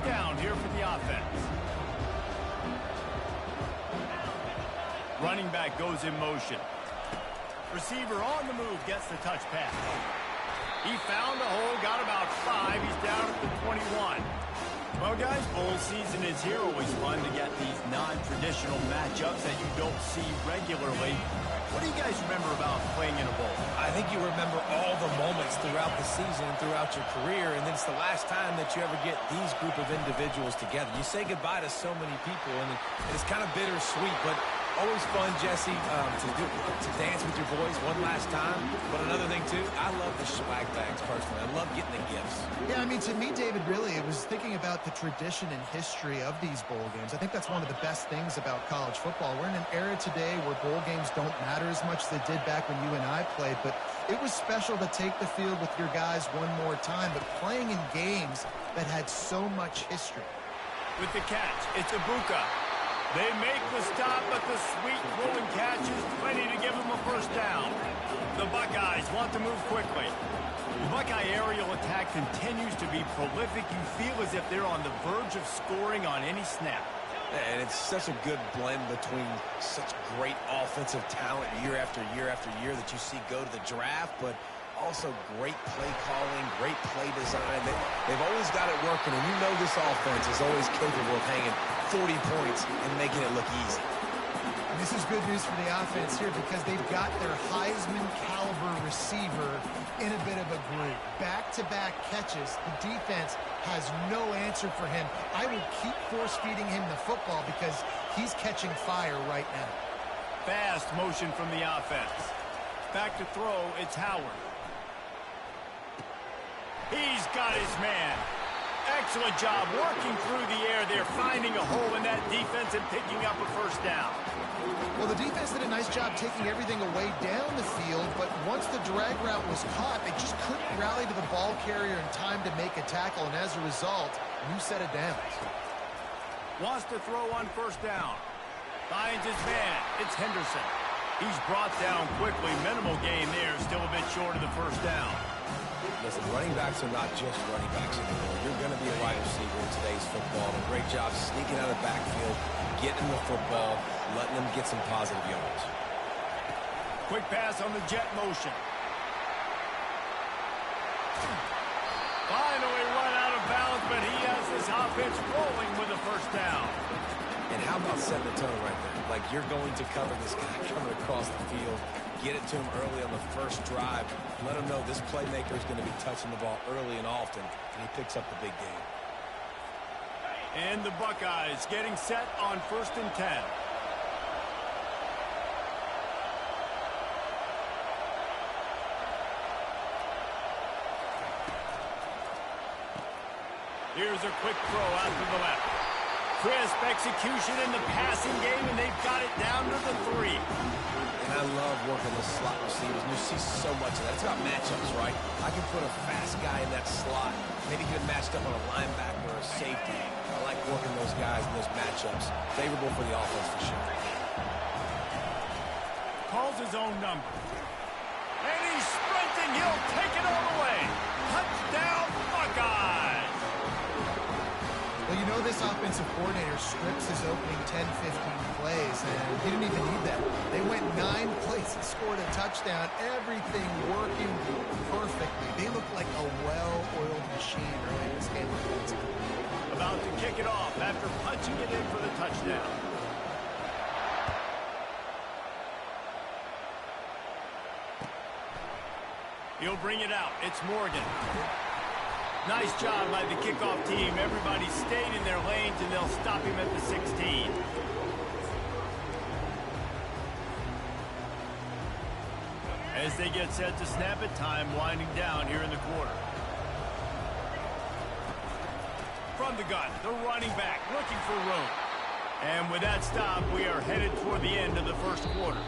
Down here for the offense. Running back goes in motion. Receiver on the move gets the touch pass. He found a hole, got about 5. He's down at the 21. Well, guys, bowl season is here. Always fun to get these non-traditional matchups that you don't see regularly. What do you guys remember about playing in a bowl? I think you remember all the moments throughout the season and throughout your career, and then it's the last time that you ever get these group of individuals together. You say goodbye to so many people, and it's kind of bittersweet, but always fun, Jesse, to dance with your boys one last time. But another thing, too, I love the swag bags, personally. I love getting the gifts. Yeah, I mean, to me, David, really, it was thinking about the tradition and history of these bowl games. I think that's one of the best things about college football. We're in an era today where bowl games don't matter as much as they did back when you and I played, but it was special to take the field with your guys one more time, but playing in games that had so much history. With the catch, it's Ibuka. They make the stop, but the sweet throwing catch is plenty to give them a first down. The Buckeyes want to move quickly. The Buckeye aerial attack continues to be prolific. You feel as if they're on the verge of scoring on any snap. And it's such a good blend between such great offensive talent year after year after year that you see go to the draft, but also great play calling, great play design. They've always got it working, and you know this offense is always capable of hanging 40 points and making it look easy. This is good news for the offense here because they've got their Heisman-caliber receiver in a bit of a groove. Back-to-back catches. The defense has no answer for him. I will keep force-feeding him the football because he's catching fire right now. Fast motion from the offense. Back to throw, it's Howard. He's got his man. Excellent job working through the air there, finding a hole in that defense and picking up a first down. Well, the defense did a nice job taking everything away down the field, but once the drag route was caught, they just couldn't rally to the ball carrier in time to make a tackle, and as a result, new set of downs. Wants to throw on first down. Finds his man. It's Henderson. He's brought down quickly. Minimal gain there. Still a bit short of the first down. Listen, running backs are not just running backs anymore. You're going to be a wide receiver in today's football. And a great job sneaking out of the backfield, getting the football, letting them get some positive yards. Quick pass on the jet motion. Finally run out of bounds, but he has this offense rolling with a first down. And how about setting the tone right there? Like, you're going to cover this guy coming across the field. Get it to him early on the first drive. Let him know this playmaker is going to be touching the ball early and often, and he picks up the big game. And the Buckeyes getting set on 1st and 10. Here's a quick throw out to the left. Crisp execution in the passing game, and they've got it down to the 3. And I love working the slot receivers, and you see so much of that. It's about matchups, right? I can put a fast guy in that slot, maybe get him matched up on a linebacker or a safety. I like working those guys in those matchups. Favorable for the offense for sure. Calls his own number. And he's sprinting. He'll take it all the way. Touchdown, Buckeyes! Well, you know this offensive coordinator strips his opening 10, 15 plays, and he didn't even need that. They went 9 plays and scored a touchdown. Everything working perfectly. They look like a well-oiled machine early in this game offensively. About to kick it off after punching it in for the touchdown. He'll bring it out. It's Morgan. Nice job by the kickoff team. Everybody stayed in their lanes, and they'll stop him at the 16. As they get set to snap it, time winding down here in the quarter. From the gun, the running back looking for room. And with that stop, we are headed toward the end of the first quarter.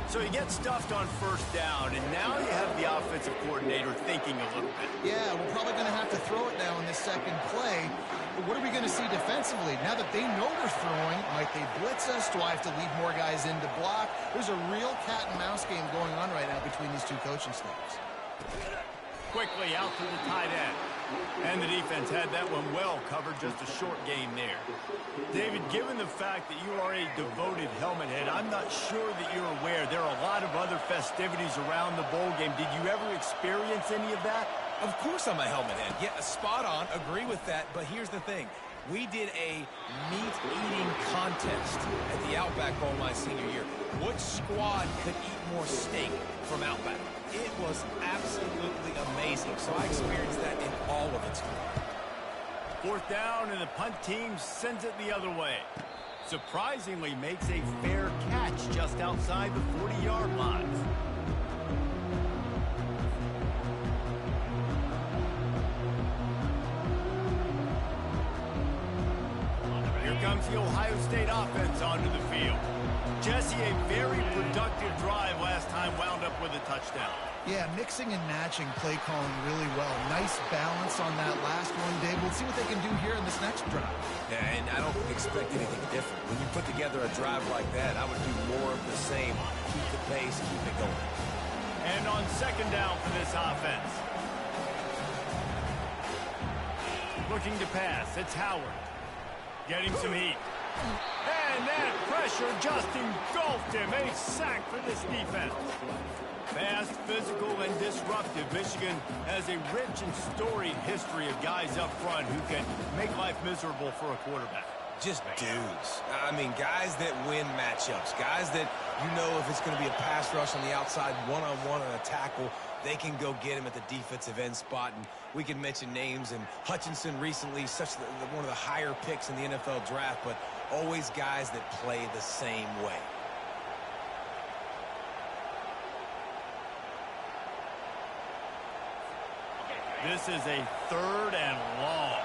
So you get stuffed on first down, and now you have the offensive coordinator thinking a little bit. Yeah, we're probably going to have to throw it now in this second play. But what are we going to see defensively? Now that they know we're throwing, might they blitz us? Do I have to leave more guys in to block? There's a real cat and mouse game going on right now between these two coaching staffs. Quickly out to the tight end. And the defense had that one well covered, just a short gain there. David, given the fact that you are a devoted helmet head, I'm not sure that you're aware there are a lot of other festivities around the bowl game. Did you ever experience any of that? Of course I'm a helmet head. Yeah, spot on. Agree with that. But here's the thing. We did a meat-eating contest at the Outback Bowl my senior year. Which squad could eat more steak from Outback? It was absolutely amazing. So I experienced that in all of its glory. 4th down, and the punt team sends it the other way. Surprisingly makes a fair catch just outside the 40-yard line. Here comes the Ohio State offense onto the field. Jesse, a very productive drive last time, wound up with a touchdown. Yeah, mixing and matching play calling really well. Nice balance on that last one, Dave. We'll see what they can do here in this next drive. Yeah, and I don't expect anything different. When you put together a drive like that, I would do more of the same. Keep the pace, keep it going. And on 2nd down for this offense. Looking to pass, it's Howard. Getting some heat. And that pressure just engulfed him. A sack for this defense. Fast, physical, and disruptive. Michigan has a rich and storied history of guys up front who can make life miserable for a quarterback. Just dudes. I mean, guys that win matchups. Guys that you know if it's going to be a pass rush on the outside, one-on-one on a tackle, they can go get him at the defensive end spot. And we can mention names. And Hutchinson recently, one of the higher picks in the NFL draft, but always guys that play the same way. This is a 3rd and long.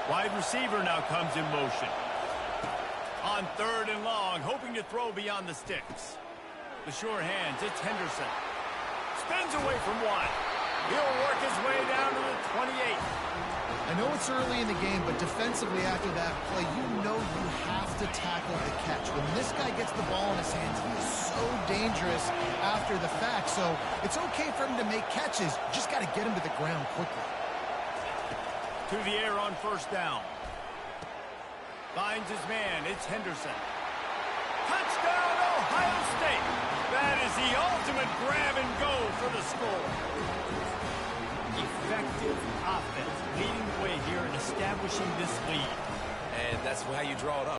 Wide receiver now comes in motion. On 3rd and long, hoping to throw beyond the sticks. The sure hands, it's Henderson. Spins away from one. He'll work his way down to the 28. I know it's early in the game, but defensively after that play, you know you have to tackle the catch. When this guy gets the ball in his hands, he is so dangerous after the fact. So it's okay for him to make catches. You just got to get him to the ground quickly. To the air on 1st down. Finds his man. It's Henderson. Touchdown, Ohio State. That is the ultimate grab and go for the score. Effective offense leading the way here and establishing this lead. And that's how you draw it up.